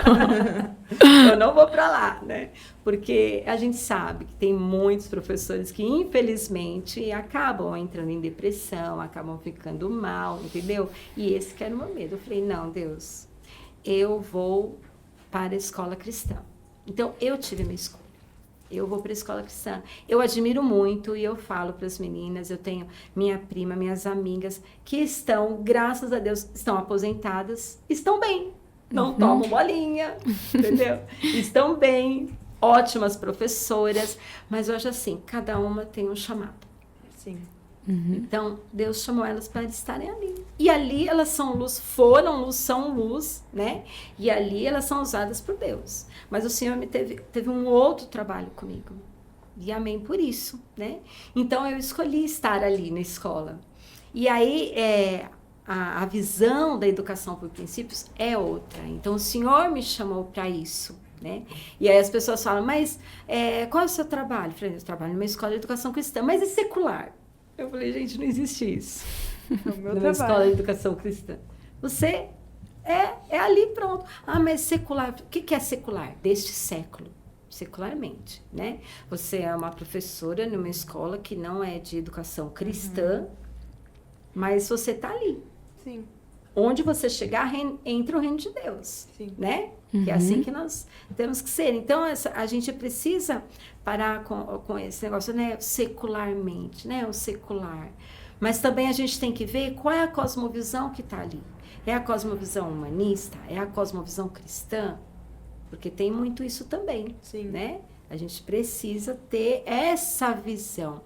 Speaker 3: Eu não vou pra lá, né? Porque a gente sabe que tem muitos professores que, infelizmente, acabam entrando em depressão, acabam ficando mal, entendeu? E esse que era o meu medo. Eu falei, não, Deus, eu vou para a escola cristã. Então, eu tive minha escolha. Eu vou para a escola cristã. Eu admiro muito e eu falo para as meninas, eu tenho minha prima, minhas amigas, que estão, graças a Deus, estão aposentadas, estão bem. Não tomam bolinha, entendeu? Estão bem, ótimas professoras, mas eu acho assim, cada uma tem um chamado.
Speaker 2: Sim.
Speaker 3: Então, Deus chamou elas para estarem ali. E ali elas são luz, foram luz, são luz, né? E ali elas são usadas por Deus. Mas o Senhor teve um outro trabalho comigo. E amém por isso, né? Então, eu escolhi estar ali na escola. E aí, a visão da educação por princípios é outra. Então, o Senhor me chamou para isso, né? E aí as pessoas falam, mas qual é o seu trabalho? Eu falei, eu trabalho numa escola de educação cristã, mas é secular. Eu falei, gente, não existe isso.
Speaker 2: É o meu
Speaker 3: Numa
Speaker 2: trabalho.
Speaker 3: escola de educação cristã. Você é ali, pronto. Ah, mas secular. O que é secular? Deste século. Secularmente, né? Você é uma professora numa escola que não é de educação cristã, mas você está ali.
Speaker 2: Sim.
Speaker 3: Onde você chegar, entra o reino de Deus,
Speaker 2: Sim.
Speaker 3: né? Que é assim que nós temos que ser. Então, a gente precisa parar com esse negócio, né? Secularmente, né? O secular. Mas também a gente tem que ver qual é a cosmovisão que está ali. É a cosmovisão humanista? É a cosmovisão cristã? Porque tem muito isso também,
Speaker 2: Sim.
Speaker 3: né? A gente precisa ter essa visão.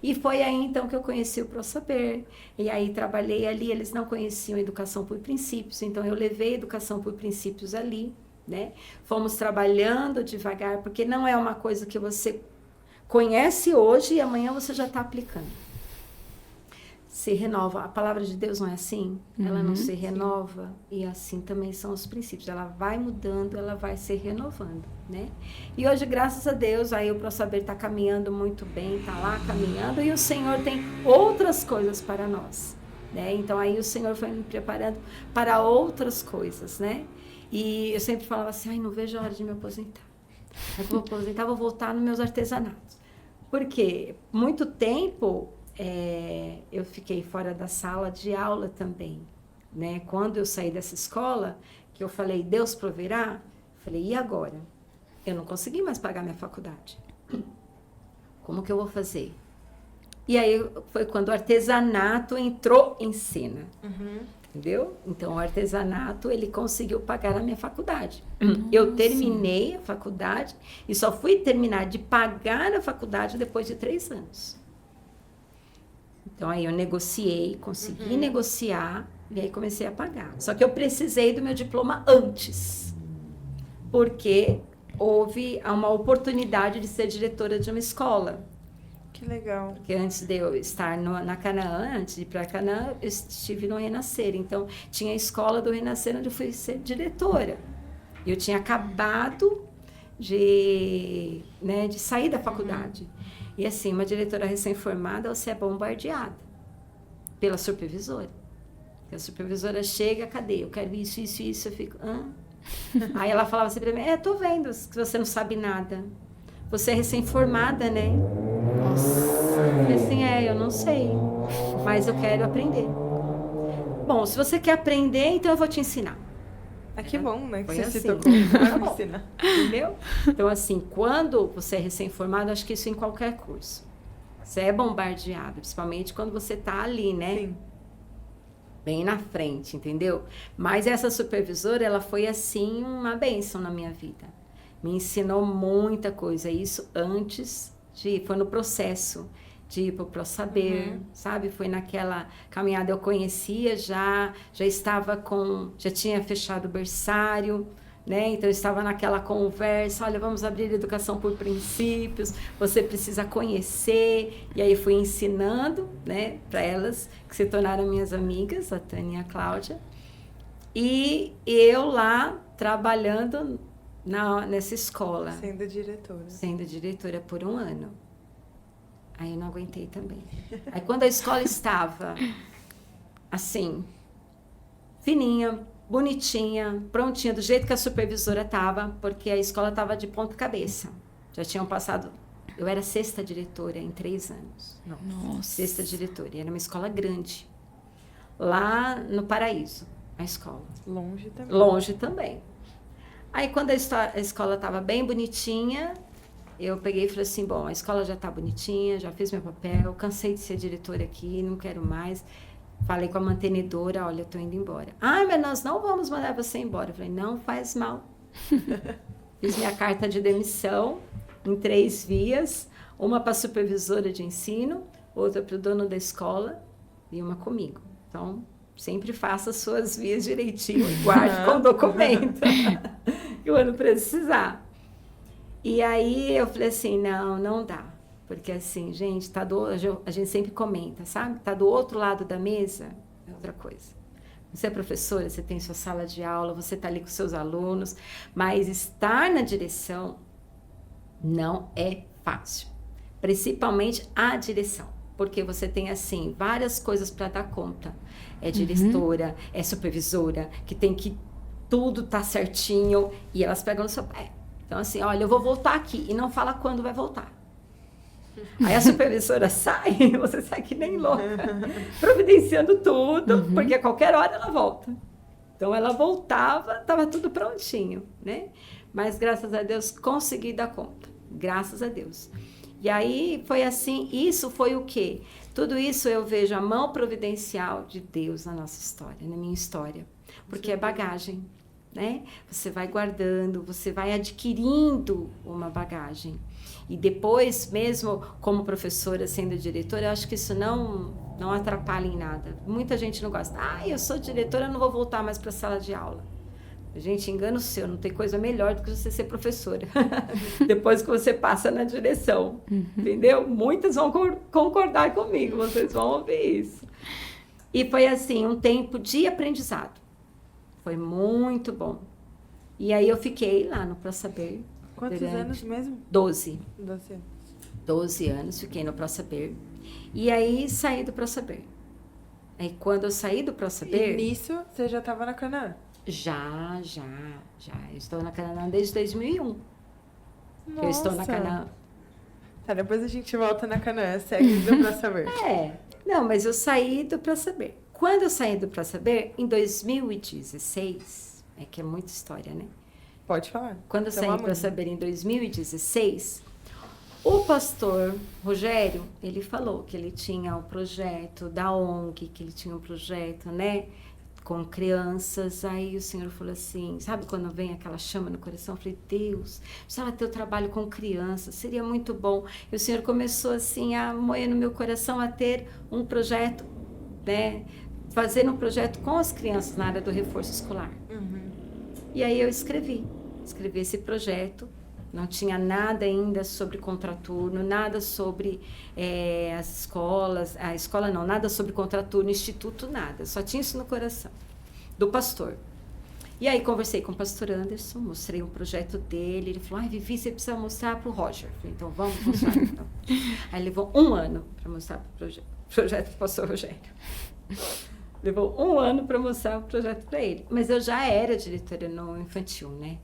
Speaker 3: E foi aí, então, que eu conheci o ProSaber. E aí, trabalhei ali. Eles não conheciam educação por princípios. Então, eu levei educação por princípios ali, né? Fomos trabalhando devagar, porque não é uma coisa que você conhece hoje e amanhã você já está aplicando. Se renova. A palavra de Deus não é assim? Ela não se renova. E assim também são os princípios. Ela vai mudando, ela vai se renovando, né? E hoje, graças a Deus, aí o ProSaber está caminhando muito bem, está lá caminhando, e o Senhor tem outras coisas para nós, né? Então, aí o Senhor foi me preparando para outras coisas, né? E eu sempre falava assim, ai, não vejo a hora de me aposentar. Eu vou aposentar, vou voltar nos meus artesanatos. Porque muito tempo eu fiquei fora da sala de aula também, né? Quando eu saí dessa escola, que eu falei, Deus proverá, eu falei, e agora? Eu não consegui mais pagar minha faculdade. Como que eu vou fazer? E aí foi quando o artesanato entrou em cena. Entendeu? Então, o artesanato, ele conseguiu pagar a minha faculdade. Nossa. Eu terminei a faculdade e só fui terminar de pagar a faculdade depois de 3 anos. Então, aí eu negociei, consegui negociar e aí comecei a pagar. Só que eu precisei do meu diploma antes, porque houve uma oportunidade de ser diretora de uma escola.
Speaker 2: Que legal.
Speaker 3: Porque antes de eu estar na Canaã, antes de ir para Canaã, eu estive no Renascer. Então, tinha a escola do Renascer onde eu fui ser diretora. Eu tinha acabado de sair da faculdade. E assim, uma diretora recém-formada, você é bombardeada pela supervisora. A supervisora chega, cadê? Eu quero isso, isso, isso. Eu fico, hã? Aí ela falava assim pra mim, tô vendo que você não sabe nada. Você é recém-formada, né? Nossa. Eu falei assim, eu não sei, mas eu quero aprender. Bom, se você quer aprender, então eu vou te ensinar.
Speaker 2: Que bom, né? Que
Speaker 3: foi
Speaker 2: você
Speaker 3: assim.
Speaker 2: se tocou para ensinar.
Speaker 3: Entendeu? Então, assim, quando você é recém-formado, acho que isso em qualquer curso. Você é bombardeado, principalmente quando você tá ali, né?
Speaker 2: Sim.
Speaker 3: Bem na frente, entendeu? Mas essa supervisora, ela foi, assim, uma bênção na minha vida. Me ensinou muita coisa. Isso antes foi no processo de ir para o ProSaber, sabe? Foi naquela caminhada, eu conhecia já tinha fechado o berçário, né? Então, eu estava naquela conversa, olha, vamos abrir educação por princípios, você precisa conhecer, e aí fui ensinando, né, para elas, que se tornaram minhas amigas, a Tânia e a Cláudia, e eu lá trabalhando nessa escola. Sendo diretora por 1 ano. Aí eu não aguentei também. Aí quando a escola estava assim, fininha, bonitinha, prontinha, do jeito que a supervisora estava, porque a escola estava de ponta cabeça. Já tinham passado... Eu era 6ª diretora em 3 anos.
Speaker 1: Nossa.
Speaker 3: 6ª diretora. E era uma escola grande. Lá no Paraíso, a escola. Longe também. Aí, quando a escola estava bem bonitinha, eu peguei e falei assim, bom, a escola já está bonitinha, já fiz meu papel, cansei de ser diretora aqui, não quero mais. Falei com a mantenedora, olha, eu estou indo embora. Ah, mas nós não vamos mandar você embora. Eu falei, não faz mal. Fiz minha carta de demissão em 3 vias, uma para a supervisora de ensino, outra para o dono da escola e uma comigo. Então, sempre faça as suas vias direitinho e guarde com documento. Quando precisar. E aí eu falei assim, não dá. Porque assim, gente, a gente sempre comenta, sabe? Tá do outro lado da mesa, é outra coisa. Você é professora, você tem sua sala de aula, você tá ali com seus alunos, mas estar na direção não é fácil. Principalmente a direção. Porque você tem, assim, várias coisas para dar conta. É diretora, é supervisora, que tem que tudo tá certinho, e elas pegam no seu pé. Então, assim, olha, eu vou voltar aqui, e não fala quando vai voltar. Aí a supervisora sai, você sai que nem louca, providenciando tudo, porque a qualquer hora ela volta. Então, ela voltava, estava tudo prontinho, né? Mas, graças a Deus, consegui dar conta. Graças a Deus. E aí, foi assim, isso foi o quê? Tudo isso eu vejo a mão providencial de Deus na nossa história, na minha história. Porque é bagagem, né? Você vai guardando, você vai adquirindo uma bagagem. E depois, mesmo como professora, sendo diretora, eu acho que isso não atrapalha em nada. Muita gente não gosta. Eu sou diretora, eu não vou voltar mais para a sala de aula. Gente, engano seu, não tem coisa melhor do que você ser professora. Depois que você passa na direção, entendeu? Muitas vão concordar comigo, vocês vão ouvir isso. E foi assim, um tempo de aprendizado. Foi muito bom. E aí eu fiquei lá no ProSaber.
Speaker 2: Quantos anos mesmo?
Speaker 3: 12.
Speaker 2: 12 anos.
Speaker 3: 12 anos, fiquei no ProSaber. E aí saí do ProSaber. Aí quando eu saí do ProSaber...
Speaker 2: E nisso você já estava na Canaã?
Speaker 3: Já. Eu estou na Canaã desde 2001.
Speaker 2: Nossa.
Speaker 3: Eu estou na Canaã.
Speaker 2: Tá, depois a gente volta na Canaã, segue do ProSaber.
Speaker 3: Não, mas eu saí do ProSaber. Quando eu saí do ProSaber, em 2016, que é muita história, né?
Speaker 2: Pode falar.
Speaker 3: Quando eu saí do ProSaber em 2016, o pastor Rogério, ele falou que ele tinha o projeto da ONG, que ele tinha um projeto, né, com crianças. Aí o Senhor falou assim, sabe quando vem aquela chama no coração? Eu falei, Deus, precisava ter o trabalho com crianças, seria muito bom. E o Senhor começou assim a moer no meu coração a ter um projeto, né, fazer um projeto com as crianças na área do reforço escolar. E aí eu escrevi esse projeto. Não tinha nada ainda sobre contraturno, nada sobre as escolas, nada sobre contraturno, instituto, nada. Só tinha isso no coração do pastor. E aí conversei com o pastor Anderson, mostrei um projeto dele. Ele falou, Vivi, você precisa mostrar para o Roger. Eu falei, então vamos mostrar. Então. Aí levou 1 ano para mostrar o projeto do pastor Rogério. Levou 1 ano para mostrar o projeto para ele. Mas eu já era diretora no infantil, né?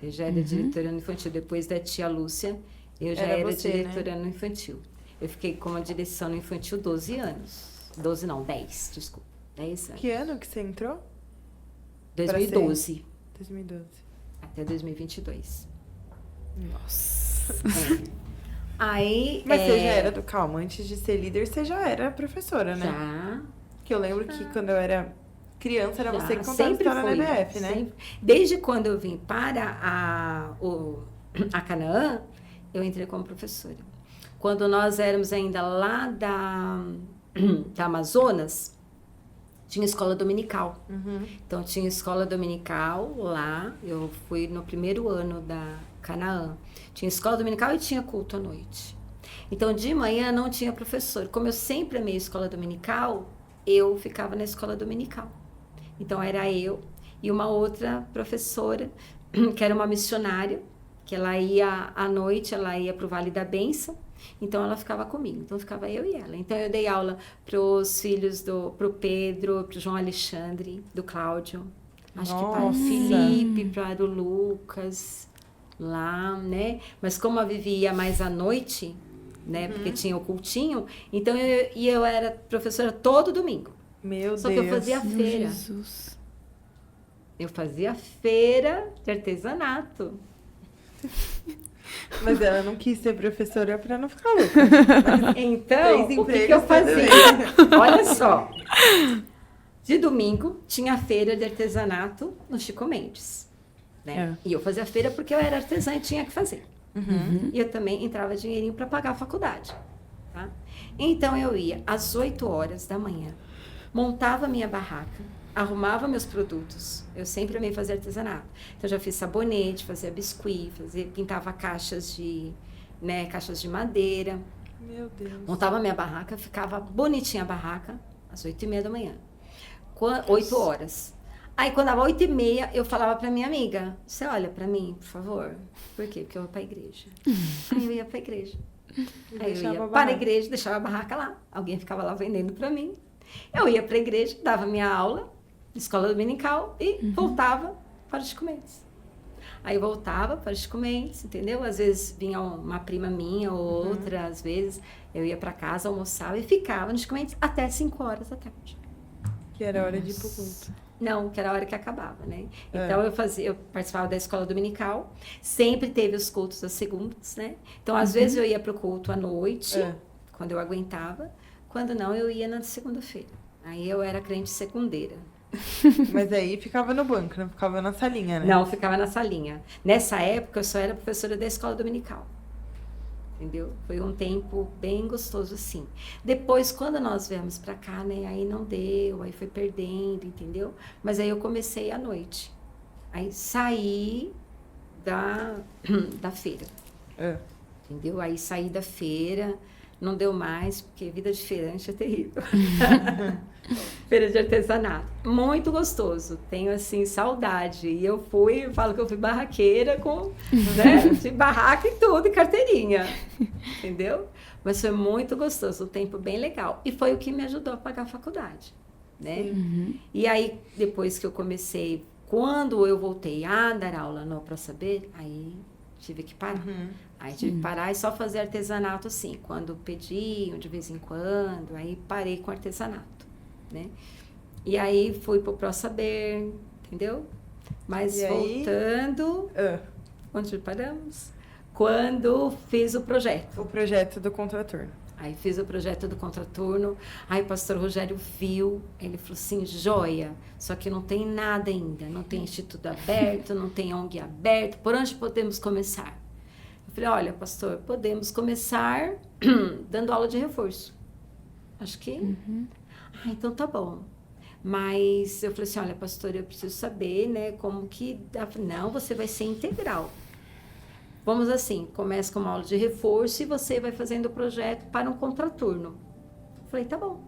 Speaker 3: Eu já era diretora no infantil. Depois da tia Lúcia, eu já era diretora, né, no infantil. Eu fiquei com a direção no infantil 12 anos. 12 não, 10, desculpa. 10 anos.
Speaker 2: Que ano que você entrou?
Speaker 3: 2012.
Speaker 2: 2012.
Speaker 3: Até 2022.
Speaker 2: Nossa.
Speaker 3: Aí...
Speaker 2: Mas você já era calma, antes de ser líder, você já era professora, né?
Speaker 3: Já.
Speaker 2: Que eu lembro que quando eu era criança, era você que contava
Speaker 3: sempre
Speaker 2: história na EBF, né?
Speaker 3: Sempre. Desde quando eu vim para a Canaã, eu entrei como professora. Quando nós éramos ainda lá da Amazonas, tinha escola dominical. Então, tinha escola dominical lá. Eu fui no primeiro ano da Canaã. Tinha escola dominical e tinha culto à noite. Então, de manhã não tinha professor. Como eu sempre amei escola dominical, eu ficava na escola dominical. Então, era eu e uma outra professora, que era uma missionária, que ela ia à noite, ela ia para o Vale da Bênção, então ela ficava comigo. Então, ficava eu e ela. Então, eu dei aula para os filhos para o Pedro, para o João Alexandre, do Cláudio, acho que para o Felipe, para o Lucas, lá, né? Mas como a Vivi ia mais à noite, né? Porque tinha o cultinho, então eu era professora todo domingo.
Speaker 2: Meu Deus.
Speaker 3: Só que eu fazia feira.
Speaker 1: Jesus.
Speaker 3: Eu fazia feira de artesanato.
Speaker 2: Mas ela não quis ser professora para não ficar louca.
Speaker 3: Então, o que eu fazia? Olha só. De domingo, tinha feira de artesanato no Chico Mendes. Né? E eu fazia feira porque eu era artesã e tinha que fazer. E eu também entrava dinheirinho para pagar a faculdade. Tá? Então, eu ia às 8 horas da manhã, montava minha barraca, arrumava meus produtos. Eu sempre amei fazer artesanato. Então, já fiz sabonete, fazia biscuit, pintava caixas de madeira.
Speaker 2: Meu Deus.
Speaker 3: Montava minha barraca, ficava bonitinha a barraca, às 8h30 da manhã. 8 horas. Aí, quando dava 8h30, eu falava pra minha amiga, você olha pra mim, por favor? Por quê? Porque eu ia pra igreja. Aí eu ia pra igreja. Aí eu ia para a igreja, deixava a barraca lá. Alguém ficava lá vendendo pra mim. Eu ia pra igreja, dava minha aula de escola dominical e voltava para os Chico Mendes. Aí eu voltava para os Chico Mendes, entendeu? Às vezes vinha uma prima minha ou outra, às vezes eu ia pra casa, almoçava e ficava no Chico Mendes até 5 horas da tarde.
Speaker 2: Que era hora de ir pro culto.
Speaker 3: Não, que era a hora que acabava, né? Então, eu participava da escola dominical, sempre teve os cultos às segundas, né? Então, às vezes eu ia para o culto à noite, quando eu aguentava, quando não, eu ia na segunda-feira. Aí eu era crente secundeira.
Speaker 2: Mas aí ficava no banco, não ficava na salinha, né?
Speaker 3: Não, ficava na salinha. Nessa época, eu só era professora da escola dominical. Entendeu? Foi um tempo bem gostoso, assim. Depois, quando nós viemos pra cá, né? Aí não deu, aí foi perdendo, entendeu? Mas aí eu comecei à noite. Aí saí da feira. Entendeu? Aí saí da feira, não deu mais, porque vida de feirante é terrível. Feira de artesanato. Muito gostoso. Tenho, assim, saudade. E eu falo que eu fui barraqueira com, né, de barraca e tudo, e carteirinha. Entendeu? Mas foi muito gostoso, um tempo bem legal. E foi o que me ajudou a pagar a faculdade, né? E aí, depois que eu comecei, quando eu voltei a dar aula no Pro Saber, aí tive que parar. Aí tive que parar e só fazer artesanato, assim, quando pediam, de vez em quando. Aí parei com artesanato, né? E aí fui pro Pro Saber, entendeu? Mas
Speaker 2: e
Speaker 3: voltando, onde paramos? Quando fiz o projeto.
Speaker 2: O projeto do contraturno.
Speaker 3: Aí fiz o projeto do contraturno, aí o pastor Rogério viu, ele falou assim, joia, só que não tem nada ainda, não tem instituto aberto, não tem ONG aberto, por onde podemos começar? Eu falei, olha, pastor, podemos começar dando aula de reforço. Acho que... então tá bom. Mas eu falei assim, olha, pastor, eu preciso saber, né, como que... Não, você vai ser integral. Vamos assim, começa com uma aula de reforço e você vai fazendo o projeto para um contraturno. Falei, tá bom.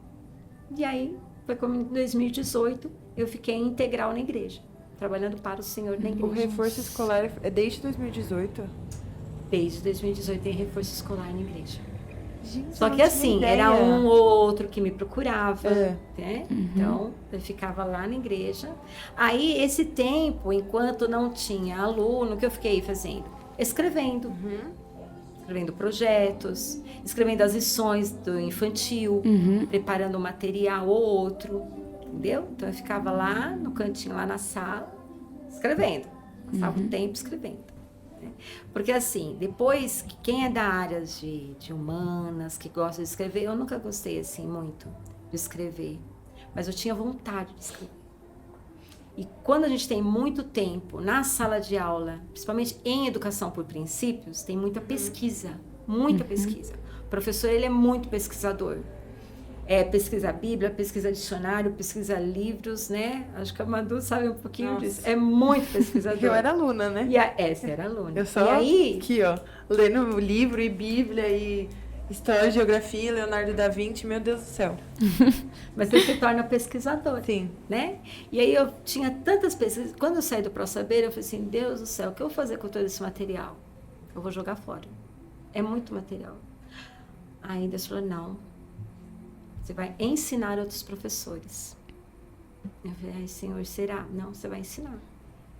Speaker 3: E aí, foi como em 2018, eu fiquei integral na igreja, trabalhando para o Senhor na igreja.
Speaker 2: O reforço escolar é desde 2018?
Speaker 3: Desde 2018 tem reforço escolar na igreja.
Speaker 2: Gente,
Speaker 3: só que assim, era um ou outro que me procurava, né? Então, eu ficava lá na igreja. Aí, esse tempo, enquanto não tinha aluno, o que eu fiquei fazendo? Escrevendo. Escrevendo projetos, escrevendo as lições do infantil, preparando um material ou outro, entendeu? Então, eu ficava lá no cantinho, lá na sala, escrevendo. Passava o tempo escrevendo. Né? Porque, assim, depois, quem é da área de humanas, que gosta de escrever, eu nunca gostei, assim, muito de escrever. Mas eu tinha vontade de escrever. E quando a gente tem muito tempo na sala de aula, principalmente em educação por princípios, tem muita pesquisa, muita pesquisa. O professor, ele é muito pesquisador. Pesquisa Bíblia, pesquisa dicionário, pesquisa livros, né? Acho que a Madu sabe um pouquinho disso. É muito pesquisador.
Speaker 2: Eu era aluna, né?
Speaker 3: Você era aluna.
Speaker 2: Eu só aqui, ó, lendo livro e Bíblia e... História, Geografia, Leonardo da Vinci, meu Deus do céu.
Speaker 3: Mas você se torna pesquisador.
Speaker 2: Sim.
Speaker 3: Né? E aí eu tinha tantas pesquisas. Quando eu saí do Pro Saber, eu falei assim, Deus do céu, o que eu vou fazer com todo esse material? Eu vou jogar fora. É muito material. Aí Deus falou, não. Você vai ensinar outros professores. Eu falei, ai, Senhor, será? Não, você vai ensinar.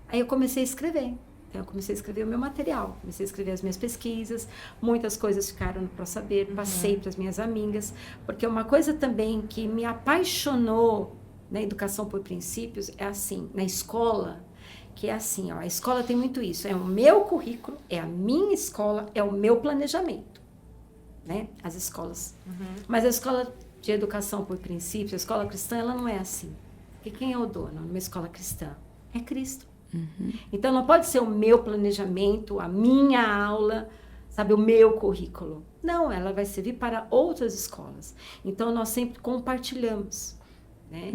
Speaker 3: Aí eu comecei a escrever. Eu comecei a escrever o meu material, comecei a escrever as minhas pesquisas, muitas coisas ficaram no Pro Saber, passei para as minhas amigas, porque uma coisa também que me apaixonou na educação por princípios é assim, na escola, que é assim, ó, a escola tem muito isso, é o meu currículo, é a minha escola, é o meu planejamento, né, as escolas. Mas a escola de educação por princípios, a escola cristã, ela não é assim, porque quem é o dono numa escola cristã? É Cristo. Então, não pode ser o meu planejamento, a minha aula, sabe, o meu currículo. Não, ela vai servir para outras escolas. Então, nós sempre compartilhamos, né?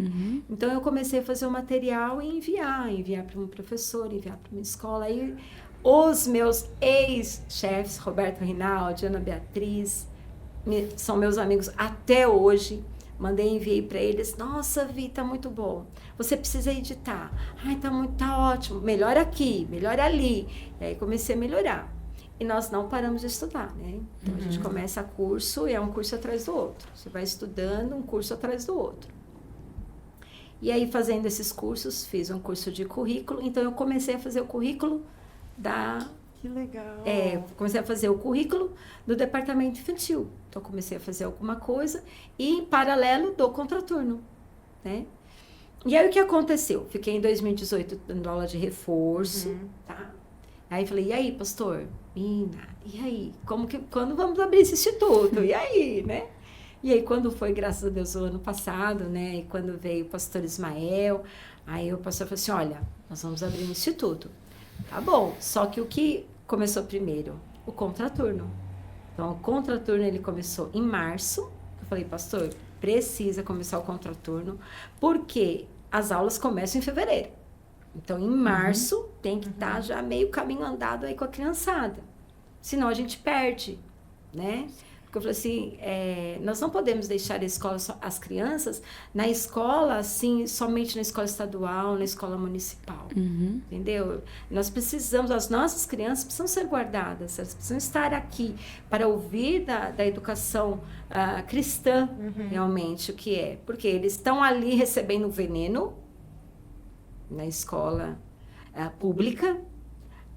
Speaker 3: Então, eu comecei a fazer o material e enviar para um professor, enviar para uma escola. Aí, os meus ex-chefes, Roberto Rinaldi, Ana Beatriz, são meus amigos até hoje. Enviei para eles, nossa, Vi, tá muito bom. Você precisa editar. Ai, tá ótimo. Melhor aqui, melhor ali. E aí comecei a melhorar. E nós não paramos de estudar, né? Então a gente começa curso e é um curso atrás do outro. Você vai estudando um curso atrás do outro. E aí, fazendo esses cursos, fiz um curso de currículo. Então eu comecei a fazer o currículo
Speaker 2: Que legal.
Speaker 3: Comecei a fazer o currículo do departamento infantil. Então, comecei a fazer alguma coisa e, em paralelo, do contraturno, né? E aí, o que aconteceu? Fiquei em 2018 dando aula de reforço, tá? Aí falei, e aí, pastor? Mina, e aí? Quando vamos abrir esse instituto? E aí, né? E aí, quando foi, graças a Deus, o ano passado, né? E quando veio o pastor Ismael, aí o pastor falou assim, olha, nós vamos abrir um instituto. Tá bom, só que o que começou primeiro? O contraturno. Então, o contraturno, ele começou em março. Eu falei, pastor, precisa começar o contraturno, porque as aulas começam em fevereiro. Então, em março, tem que estar já meio caminho andado aí com a criançada. Senão, a gente perde, né? Porque eu falei assim, nós não podemos deixar a escola, as crianças na escola, assim, somente na escola estadual, na escola municipal, entendeu? Nós precisamos, as nossas crianças precisam ser guardadas, elas precisam estar aqui para ouvir da educação cristã, realmente, o que é. Porque eles estão ali recebendo veneno na escola pública,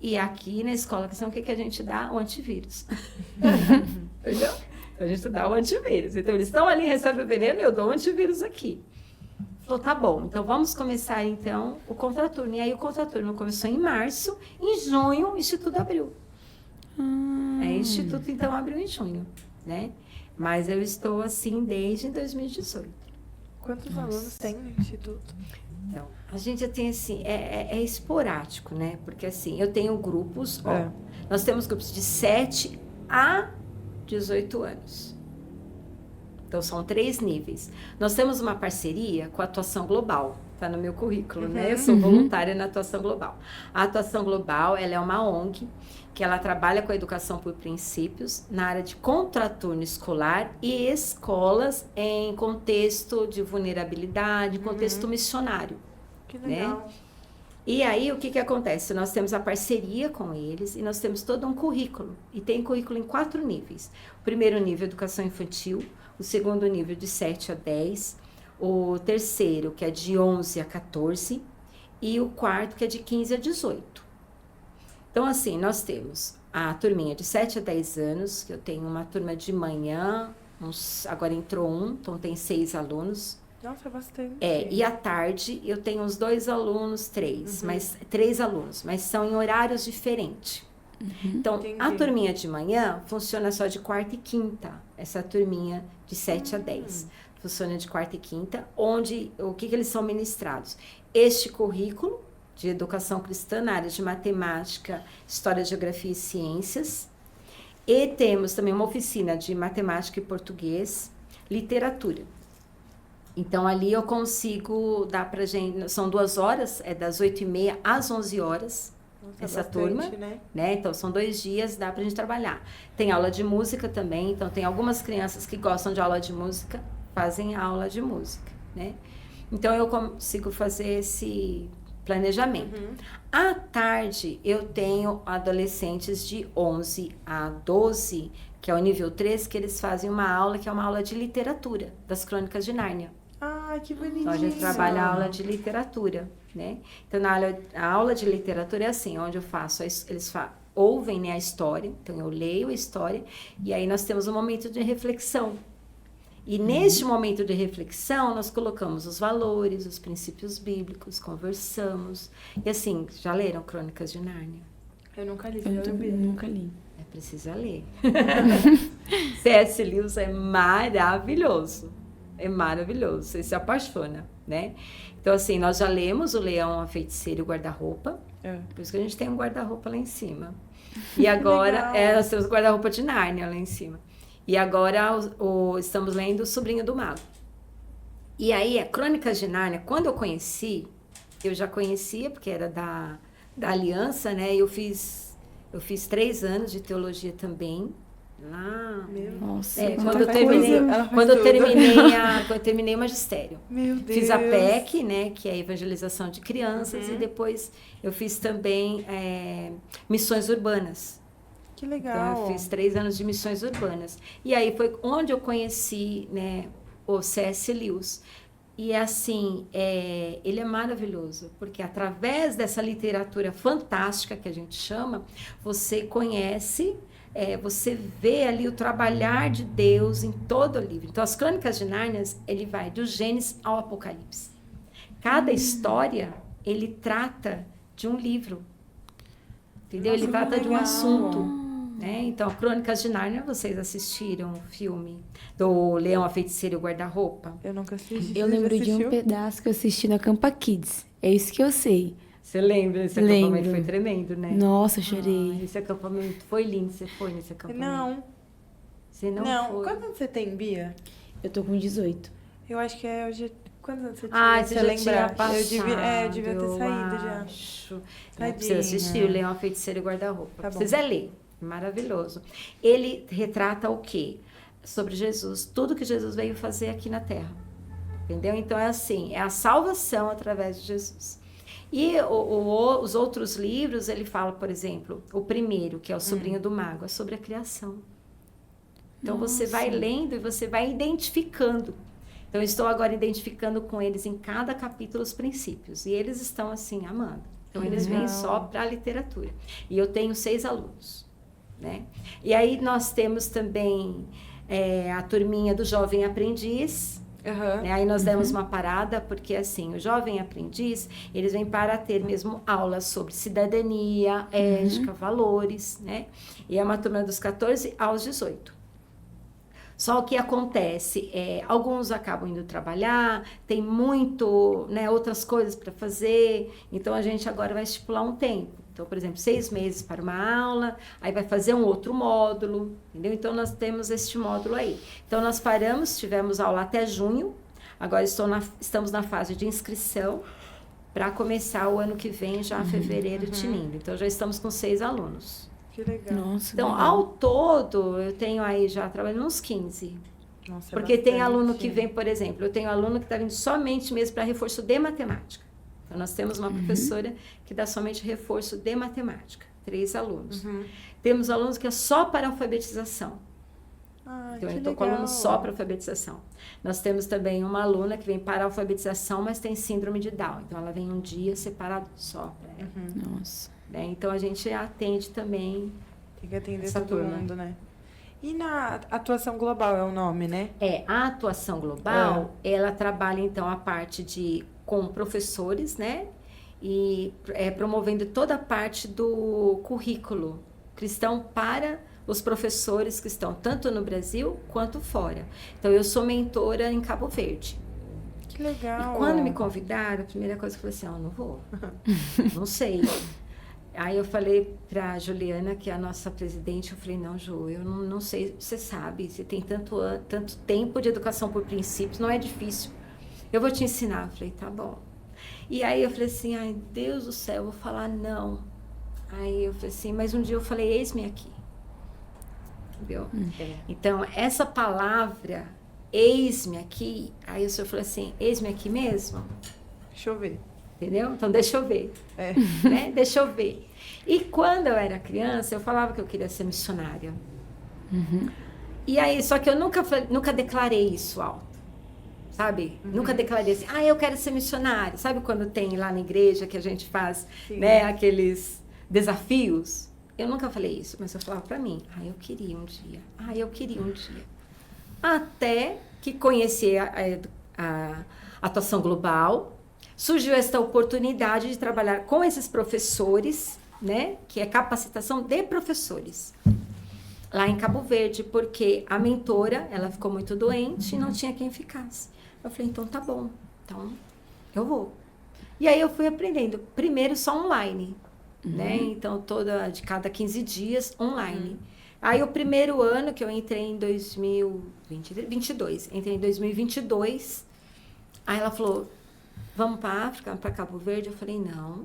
Speaker 3: e aqui na escola cristã, o que a gente dá? O antivírus. Entendeu? A gente dá o antivírus. Então, eles estão ali, recebem o veneno e eu dou o antivírus aqui. Falou, tá bom. Então, vamos começar, então, o contraturno. E aí, o contraturno começou em março. Em junho, o Instituto abriu. O Instituto, então, abriu em junho, né? Mas eu estou, assim, desde 2018.
Speaker 2: Quantos alunos tem no Instituto?
Speaker 3: Então, a gente tem, assim, é esporádico, né? Porque, assim, eu tenho grupos, nós temos grupos de 7 a 18 anos. Então, são 3 níveis. Nós temos uma parceria com a Atuação Global, está no meu currículo, né? Eu sou voluntária na Atuação Global. A Atuação Global, ela é uma ONG, que ela trabalha com a educação por princípios na área de contraturno escolar e escolas em contexto de vulnerabilidade, contexto missionário.
Speaker 2: Que legal.
Speaker 3: Né? E aí, o que acontece? Nós temos a parceria com eles e nós temos todo um currículo. E tem currículo em 4 níveis. O primeiro nível, educação infantil. O segundo nível, de 7 a 10. O terceiro, que é de 11 a 14. E o quarto, que é de 15 a 18. Então, assim, nós temos a turminha de 7 a 10 anos, que eu tenho uma turma de manhã, agora entrou então tem 6 alunos.
Speaker 2: Nossa, bastante.
Speaker 3: E à tarde eu tenho uns 2 alunos, 3, mas 3 alunos, mas são em horários diferentes. Então,
Speaker 2: Entendi.
Speaker 3: a turminha de manhã funciona só de quarta e quinta, essa turminha de 7 a 10. Funciona de quarta e quinta, onde o que eles são ministrados? Este currículo de educação cristã na área de matemática, história, geografia e ciências. E temos também uma oficina de matemática e português, literatura. Então, ali eu consigo dar pra gente, são 2 horas, das 8h30 às 11 horas,
Speaker 2: Nossa,
Speaker 3: essa
Speaker 2: bastante,
Speaker 3: turma,
Speaker 2: né?
Speaker 3: Então, são 2 dias, dá pra gente trabalhar. Tem aula de música também, então tem algumas crianças que gostam de aula de música, fazem aula de música, né? Então, eu consigo fazer esse planejamento. À tarde, eu tenho adolescentes de 11 a 12, que é o nível 3, que eles fazem uma aula, que é uma aula de literatura, das Crônicas de Nárnia.
Speaker 2: Ah, que bonitinho.
Speaker 3: Então, a gente trabalha a aula de literatura, né? Então, a aula de literatura é assim, onde eu faço, eles ouvem, né, a história, então eu leio a história, e aí nós temos um momento de reflexão. E neste momento de reflexão, nós colocamos os valores, os princípios bíblicos, conversamos. E assim, já leram Crônicas de Nárnia?
Speaker 2: Eu nunca li,
Speaker 1: Eu nunca li.
Speaker 3: Precisa ler. C.S. Lewis é maravilhoso. É maravilhoso. Você se apaixona, né? Então, assim, nós já lemos O Leão, a Feiticeira e o Guarda-Roupa. Por isso que a gente tem um guarda-roupa lá em cima. E agora, nós temos o guarda-roupa de Nárnia lá em cima. E agora estamos lendo O Sobrinho do Mago. E aí, a Crônicas de Nárnia, quando eu conheci, eu já conhecia, porque era da Aliança, né? Eu fiz 3 anos de teologia também.
Speaker 1: Nossa,
Speaker 3: quando eu terminei o magistério.
Speaker 2: Meu Deus.
Speaker 3: Fiz a PEC, né, que é a evangelização de crianças, e depois eu fiz também missões urbanas.
Speaker 2: Que legal.
Speaker 3: Então, eu fiz 3 anos de missões urbanas. E aí foi onde eu conheci, né, o C.S. Lewis. E assim, ele é maravilhoso, porque através dessa literatura fantástica que a gente chama, você conhece, você vê ali o trabalhar de Deus em todo o livro. Então, as Crônicas de Nárnia, ele vai do Gênesis ao Apocalipse. Cada história, ele trata de um livro. Entendeu?
Speaker 2: Nossa,
Speaker 3: Ele trata de um
Speaker 2: legal.
Speaker 3: assunto. Né? Então, Crônicas de Nárnia, vocês assistiram o filme do Leão, a Feiticeira e o Guarda-Roupa?
Speaker 2: Eu nunca assisti.
Speaker 1: Eu
Speaker 2: Você já
Speaker 1: lembro de um
Speaker 2: assistiu?
Speaker 1: pedaço que eu assisti na Campa Kids. É isso que eu sei.
Speaker 3: Você lembra? Esse acampamento
Speaker 1: Lembro.
Speaker 3: foi tremendo, né?
Speaker 1: Nossa, eu chorei.
Speaker 3: Esse acampamento foi lindo. Você foi nesse acampamento?
Speaker 2: Não.
Speaker 3: Você não, foi?
Speaker 2: Quantos anos você tem, Bia?
Speaker 1: Eu tô com 18.
Speaker 2: Eu acho que é hoje. Quantos anos você tinha?
Speaker 3: Ah,
Speaker 2: Se
Speaker 3: você já tinha passado.
Speaker 2: Eu devia ter saído já.
Speaker 3: Acho. Não,
Speaker 2: Tadinha.
Speaker 3: precisa assistir o Leão, a Feiticeira e o Guarda-Roupa.
Speaker 2: Tá bom.
Speaker 3: Precisa ler. Maravilhoso. Ele retrata o quê? Sobre Jesus. Tudo que Jesus veio fazer aqui na Terra. Entendeu? Então é assim, é a salvação através de Jesus. E os outros livros, ele fala, por exemplo, o primeiro, que é o Sobrinho do Mago, é sobre a criação. Então você vai lendo e você vai identificando. Então eu estou agora identificando com eles em cada capítulo os princípios. E eles estão assim, amando. Então eles vêm só para a literatura. E eu tenho 6 alunos. Né? E aí nós temos também a turminha do Jovem Aprendiz.
Speaker 2: Aham.
Speaker 3: Né? Aí nós demos uma parada, porque assim, o Jovem Aprendiz, eles vêm para ter mesmo aulas sobre cidadania, ética, valores, né? E é uma turma dos 14 aos 18. Só o que acontece, alguns acabam indo trabalhar, tem muito, né, outras coisas para fazer, então a gente agora vai estipular um tempo. Então, por exemplo, 6 meses para uma aula, aí vai fazer um outro módulo, entendeu? Então, nós temos este módulo aí. Então, nós paramos, tivemos aula até junho, agora estamos na fase de inscrição para começar o ano que vem, já fevereiro, tinindo. Então, já estamos com 6 alunos.
Speaker 2: Que legal.
Speaker 1: Nossa,
Speaker 3: Então,
Speaker 1: legal.
Speaker 3: ao todo, eu tenho aí já trabalhando uns 15.
Speaker 2: Nossa,
Speaker 3: Porque tem
Speaker 2: bastante.
Speaker 3: aluno que vem, por exemplo, eu tenho aluno que está vindo somente mesmo para reforço de matemática. Então, nós temos uma professora que dá somente reforço de matemática, 3 alunos. Temos alunos que é só para alfabetização.
Speaker 2: Ah,
Speaker 3: Então,
Speaker 2: que
Speaker 3: eu estou com aluno
Speaker 2: legal.
Speaker 3: só para alfabetização. Nós temos também uma aluna que vem para alfabetização, mas tem síndrome de Down. Então, ela vem um dia separado só para ela.
Speaker 1: Nossa.
Speaker 3: Né? Então, a gente atende também.
Speaker 2: Tem que atender
Speaker 3: essa
Speaker 2: todo
Speaker 3: turma.
Speaker 2: mundo, né? E na atuação global é o nome, né?
Speaker 3: A atuação global, ela trabalha, então, a parte com professores, né? E promovendo toda a parte do currículo cristão para os professores que estão tanto no Brasil quanto fora. Então, eu sou mentora em Cabo Verde.
Speaker 2: Que legal.
Speaker 3: E quando me convidaram, a primeira coisa que eu falei assim, não vou. Não sei. Aí eu falei para a Juliana, que é a nossa presidente, eu falei, não, Ju, eu não sei, você sabe, você tem tanto tempo de educação por princípios, não é difícil. Eu vou te ensinar. Eu falei, tá bom. E aí eu falei assim, ai, Deus do céu, eu vou falar não. Aí eu falei assim, mas um dia eu falei, eis-me aqui. Entendeu? Então, essa palavra, eis-me aqui, aí o senhor falou assim, eis-me aqui mesmo?
Speaker 2: Deixa eu ver.
Speaker 3: Entendeu? Então, deixa eu ver.
Speaker 2: É.
Speaker 3: Né? Deixa eu ver. E quando eu era criança, eu falava que eu queria ser missionária. E aí, só que eu nunca declarei isso alto. Sabe? Nunca declarei assim, eu quero ser missionária. Sabe quando tem lá na igreja que a gente faz, né, aqueles desafios? Eu nunca falei isso, mas eu falava pra mim, eu queria um dia. Eu queria um dia. Até que conheci a atuação global, surgiu esta oportunidade de trabalhar com esses professores, né, que é capacitação de professores, lá em Cabo Verde, porque a mentora, ela ficou muito doente e não tinha quem ficasse. Eu falei, então tá bom, então eu vou. E aí eu fui aprendendo, primeiro só online, né, então de cada 15 dias online. Aí o primeiro ano que eu entrei em 2022, entrei em 2022, aí ela falou, vamos para a África, para Cabo Verde? Eu falei, não.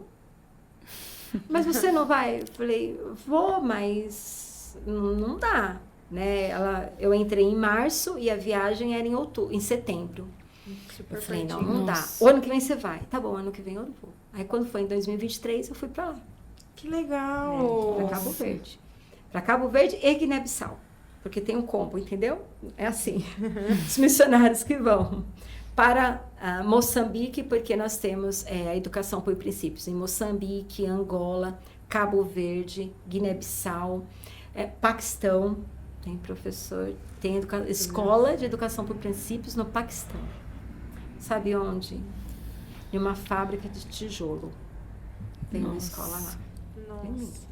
Speaker 3: Mas você não vai? Eu falei, vou, mas não dá. Né? Eu entrei em março e a viagem era em setembro.
Speaker 2: Super
Speaker 3: eu falei, não
Speaker 1: pertinho.
Speaker 3: dá.
Speaker 1: Nossa.
Speaker 3: O ano que vem você vai. Tá bom, ano que vem eu não vou. Aí quando foi em 2023, eu fui para lá.
Speaker 2: Que legal.
Speaker 3: Para Cabo Verde. Para Cabo Verde e Guiné-Bissau. Porque tem um combo, entendeu? É assim. Os missionários que vão para Moçambique, porque nós temos a educação por princípios em Moçambique, Angola, Cabo Verde, Guiné-Bissau, Paquistão, tem professor, tem escola de educação por princípios no Paquistão. Sabe onde? e uma fábrica de tijolo. Tem uma
Speaker 1: Nossa.
Speaker 3: escola lá.
Speaker 2: Nossa.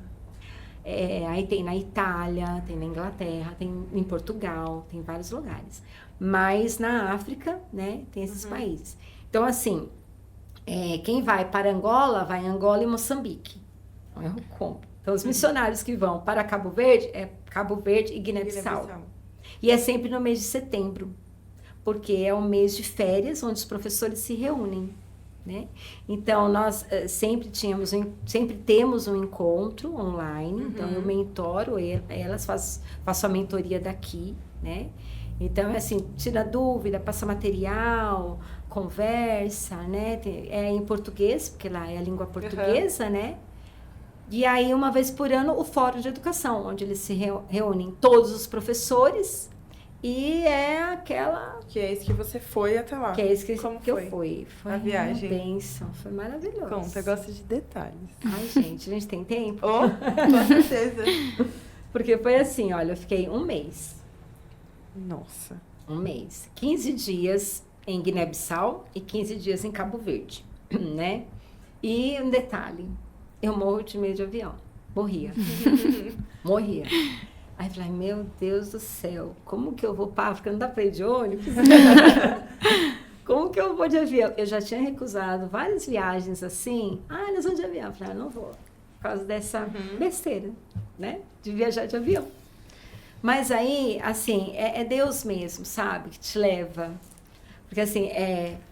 Speaker 3: Aí tem na Itália, tem na Inglaterra, tem em Portugal, tem vários lugares. Mas na África, né, tem esses países. Então, assim, quem vai para Angola, vai Angola e Moçambique. Então, eu compro. Então, os missionários que vão para Cabo Verde, é Cabo Verde e Guiné-Bissau. E é sempre no mês de setembro, porque é o mês de férias, onde os professores se reúnem, né? Então, nós sempre temos um encontro online, então eu mentoro elas, faço a mentoria daqui, né? Então, é assim, tira dúvida, passa material, conversa, né? É em português, porque lá é a língua portuguesa, né? E aí, uma vez por ano, o Fórum de Educação, onde eles se reúnem todos os professores e é aquela...
Speaker 2: Que é isso que você foi até lá.
Speaker 3: Que é isso que
Speaker 2: Como
Speaker 3: eu
Speaker 2: foi?
Speaker 3: fui. Foi
Speaker 2: A viagem.
Speaker 3: uma bênção, foi maravilhoso.
Speaker 2: Conta, eu gosto de detalhes.
Speaker 3: Ai, gente, a gente tem tempo?
Speaker 2: Oh, com certeza.
Speaker 3: Porque foi assim, olha, eu fiquei um mês.
Speaker 2: Nossa.
Speaker 3: 15 dias em Guiné-Bissau e 15 dias em Cabo Verde, né? E um detalhe, eu morro de medo de avião. Morria. Morria. Aí eu falei, meu Deus do céu, como que eu vou para a África? Não dá para ir de ônibus? Como que eu vou de avião? Eu já tinha recusado várias viagens assim. Ah, nós vamos de avião. Eu falei, não vou. Por causa dessa besteira, né? De viajar de avião. Mas aí, assim, é Deus mesmo, sabe? Que te leva. Porque assim,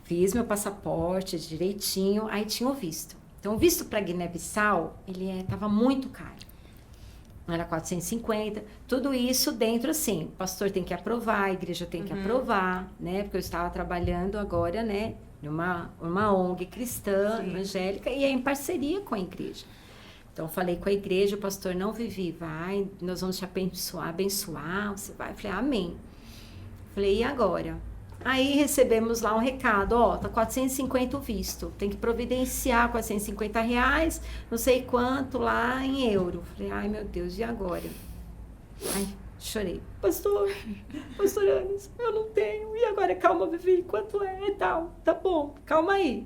Speaker 3: fiz meu passaporte direitinho, aí tinha o visto. Então, o visto para Guiné-Bissau, ele estava muito caro. Era 450, tudo isso dentro assim, o pastor tem que aprovar, a igreja tem que aprovar, né? Porque eu estava trabalhando agora, né? Numa ONG cristã, evangélica, e é em parceria com a igreja. Então, falei com a igreja, o pastor, não, Vivi, vai, nós vamos te abençoar, você vai. Eu falei, amém. Falei, e agora? Aí recebemos lá um recado, tá 450 o visto, tem que providenciar R$450, não sei quanto lá em euro. Falei, ai meu Deus, e agora? Ai, chorei. Pastor Anis, eu não tenho, e agora? Calma, Vivi, quanto é e tal? Tá bom, calma aí.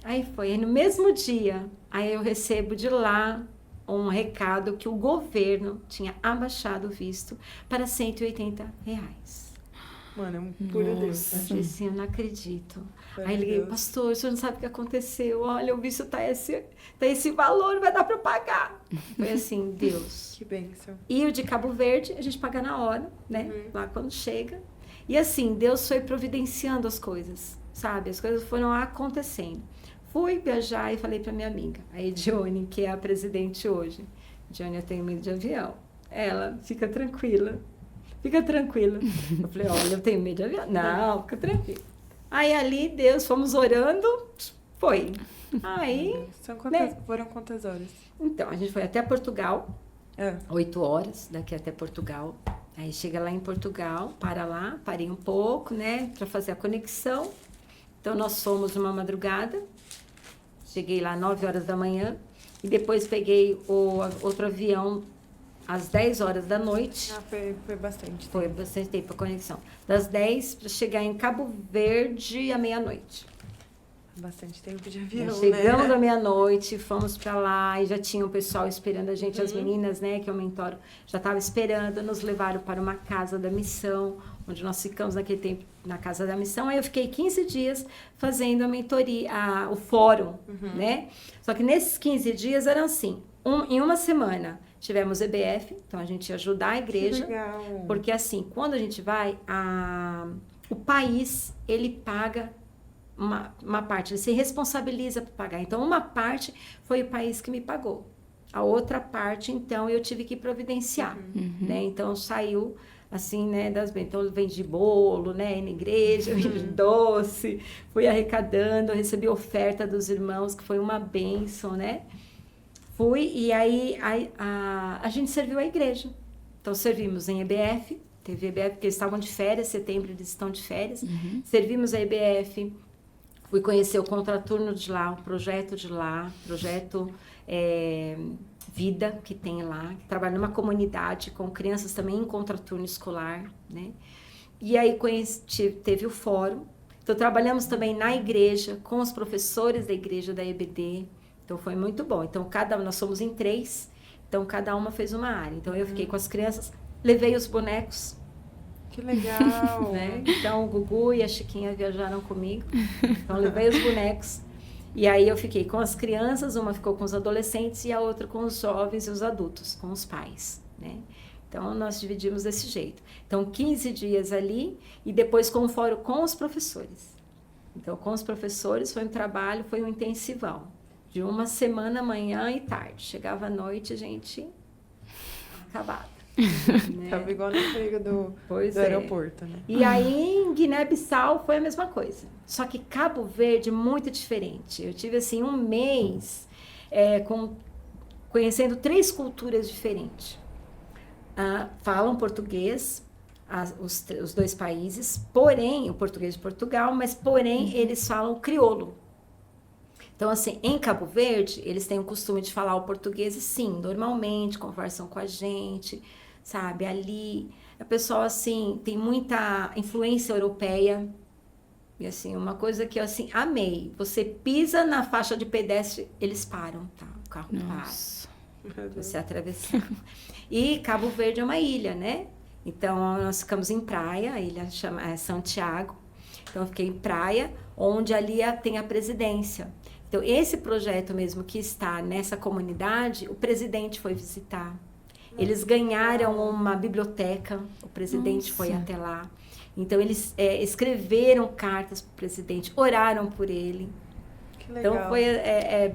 Speaker 3: Aí foi, aí no mesmo dia, aí eu recebo de lá um recado que o governo tinha abaixado o visto para R$180.
Speaker 2: Mano, é um puro Deus.
Speaker 3: Eu falei assim, eu não acredito.
Speaker 2: Foi
Speaker 3: Aí liguei,
Speaker 2: Deus.
Speaker 3: pastor, o senhor não sabe o que aconteceu. Olha, o visto tá esse valor, vai dar para pagar. Foi assim, Deus.
Speaker 2: Que bênção.
Speaker 3: E o de Cabo Verde, a gente paga na hora, né? Lá quando chega. E assim, Deus foi providenciando as coisas, sabe? As coisas foram acontecendo. Fui viajar e falei para minha amiga, a Edione, que é a presidente hoje. Edione, eu tenho medo de avião. Ela, fica tranquila. Fica tranquila. Eu falei, olha, eu tenho medo de avião. Não, fica tranquila. Aí ali, Deus, fomos orando, foi. Aí,
Speaker 2: Foram quantas horas?
Speaker 3: então, a gente foi até Portugal, 8 horas daqui até Portugal. Aí chega lá em Portugal, parei um pouco, né, para fazer a conexão. Então, nós fomos uma madrugada, cheguei lá 9 horas da manhã, e depois peguei outro avião às 10 horas da noite.
Speaker 2: Foi bastante tempo.
Speaker 3: Foi bastante tempo a conexão. Das 10 para chegar em Cabo Verde à meia-noite.
Speaker 2: Bastante tempo de avião,
Speaker 3: Chegamos
Speaker 2: né?
Speaker 3: à meia-noite, fomos para lá e já tinha o pessoal esperando a gente, as meninas, né, que eu mentoro, já estavam esperando, nos levaram para uma casa da missão, onde nós ficamos naquele tempo na casa da missão. Aí eu fiquei 15 dias fazendo a mentoria, o fórum, né? Só que nesses 15 dias eram assim, em uma semana tivemos EBF, então a gente ia ajudar a igreja,
Speaker 2: Que legal.
Speaker 3: porque assim, quando a gente vai, o país, ele paga uma parte, ele se responsabiliza por pagar. Então, uma parte foi o país que me pagou. A outra parte, então, eu tive que providenciar, né? Então, saiu, assim, né, das bênçãos. Então, eu vendi bolo, né, na igreja, vendi doce, fui arrecadando, recebi oferta dos irmãos, que foi uma bênção, né? Fui, e aí a gente serviu a igreja. Então, servimos em EBF, teve EBF, porque eles estavam de férias, setembro eles estão de férias. Servimos a EBF, fui conhecer o contraturno de lá, o projeto de lá, projeto Vida, que tem lá, que trabalha numa comunidade com crianças também em contraturno escolar, né? E aí teve o fórum. Então, trabalhamos também na igreja, com os professores da igreja da EBD. Então, foi muito bom. Então, nós somos em 3, então cada uma fez uma área. Então, eu fiquei com as crianças, levei os bonecos.
Speaker 2: Que legal!
Speaker 3: Né? Então, o Gugu e a Chiquinha viajaram comigo. Então, levei os bonecos. E aí, eu fiquei com as crianças, uma ficou com os adolescentes e a outra com os jovens e os adultos, com os pais, né? Então, nós dividimos desse jeito. Então, 15 dias ali e depois com o fórum com os professores. Então, com os professores foi um trabalho, foi um intensivão. De uma semana, manhã e tarde. Chegava à noite, a gente acabada. Né?
Speaker 2: Tava igual na frega do aeroporto, né?
Speaker 3: E aí, em Guiné-Bissau foi a mesma coisa. Só que Cabo Verde, muito diferente. Eu tive, assim, um mês conhecendo 3 culturas diferentes. Falam português, os 2 países, porém, o português de Portugal, mas porém eles falam crioulo. Então, assim, em Cabo Verde, eles têm o costume de falar o português, sim, normalmente, conversam com a gente, sabe? Ali, a pessoa, assim, tem muita influência europeia. E, assim, uma coisa que eu, assim, amei. Você pisa na faixa de pedestre, eles param, tá? O carro para. Você atravessar. E Cabo Verde é uma ilha, né? Então, nós ficamos em praia, a ilha chama Santiago. Então, eu fiquei em praia, onde ali tem a presidência. Então, esse projeto mesmo que está nessa comunidade, o presidente foi visitar. Eles ganharam uma biblioteca, o presidente foi até lá. Então, eles escreveram cartas para o presidente, oraram por ele.
Speaker 2: Que legal.
Speaker 3: Então, foi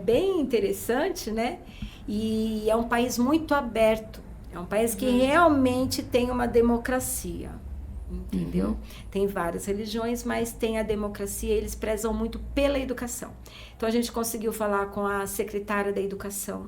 Speaker 3: bem interessante, né? E é um país muito aberto. É um país que realmente tem uma democracia. Entendeu? Tem várias religiões, mas tem a democracia, eles prezam muito pela educação. Então, a gente conseguiu falar com a secretária da Educação,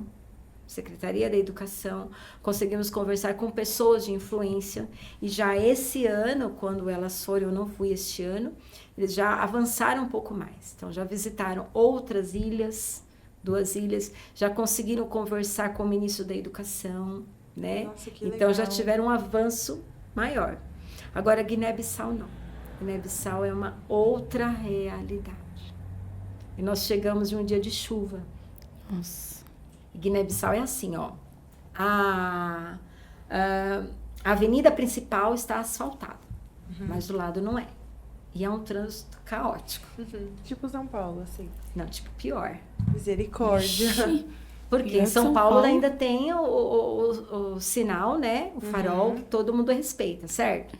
Speaker 3: Secretaria da Educação, conseguimos conversar com pessoas de influência, e já esse ano, quando elas foram, eu não fui este ano, eles já avançaram um pouco mais. Então, já visitaram outras ilhas, 2 ilhas, já conseguiram conversar com o ministro da Educação, né?
Speaker 2: Nossa, que
Speaker 3: então,
Speaker 2: legal.
Speaker 3: já tiveram um avanço maior. Agora, Guiné-Bissau não. Guiné-Bissau é uma outra realidade. E nós chegamos de um dia de chuva.
Speaker 1: Nossa.
Speaker 3: Guiné-Bissau é assim, ó. A avenida principal está asfaltada, mas do lado não é. E é um trânsito caótico.
Speaker 2: Tipo São Paulo, assim.
Speaker 3: Não, tipo, pior.
Speaker 2: Misericórdia.
Speaker 3: Porque em São Paulo ainda tem o sinal, né? O farol, que todo mundo respeita, certo?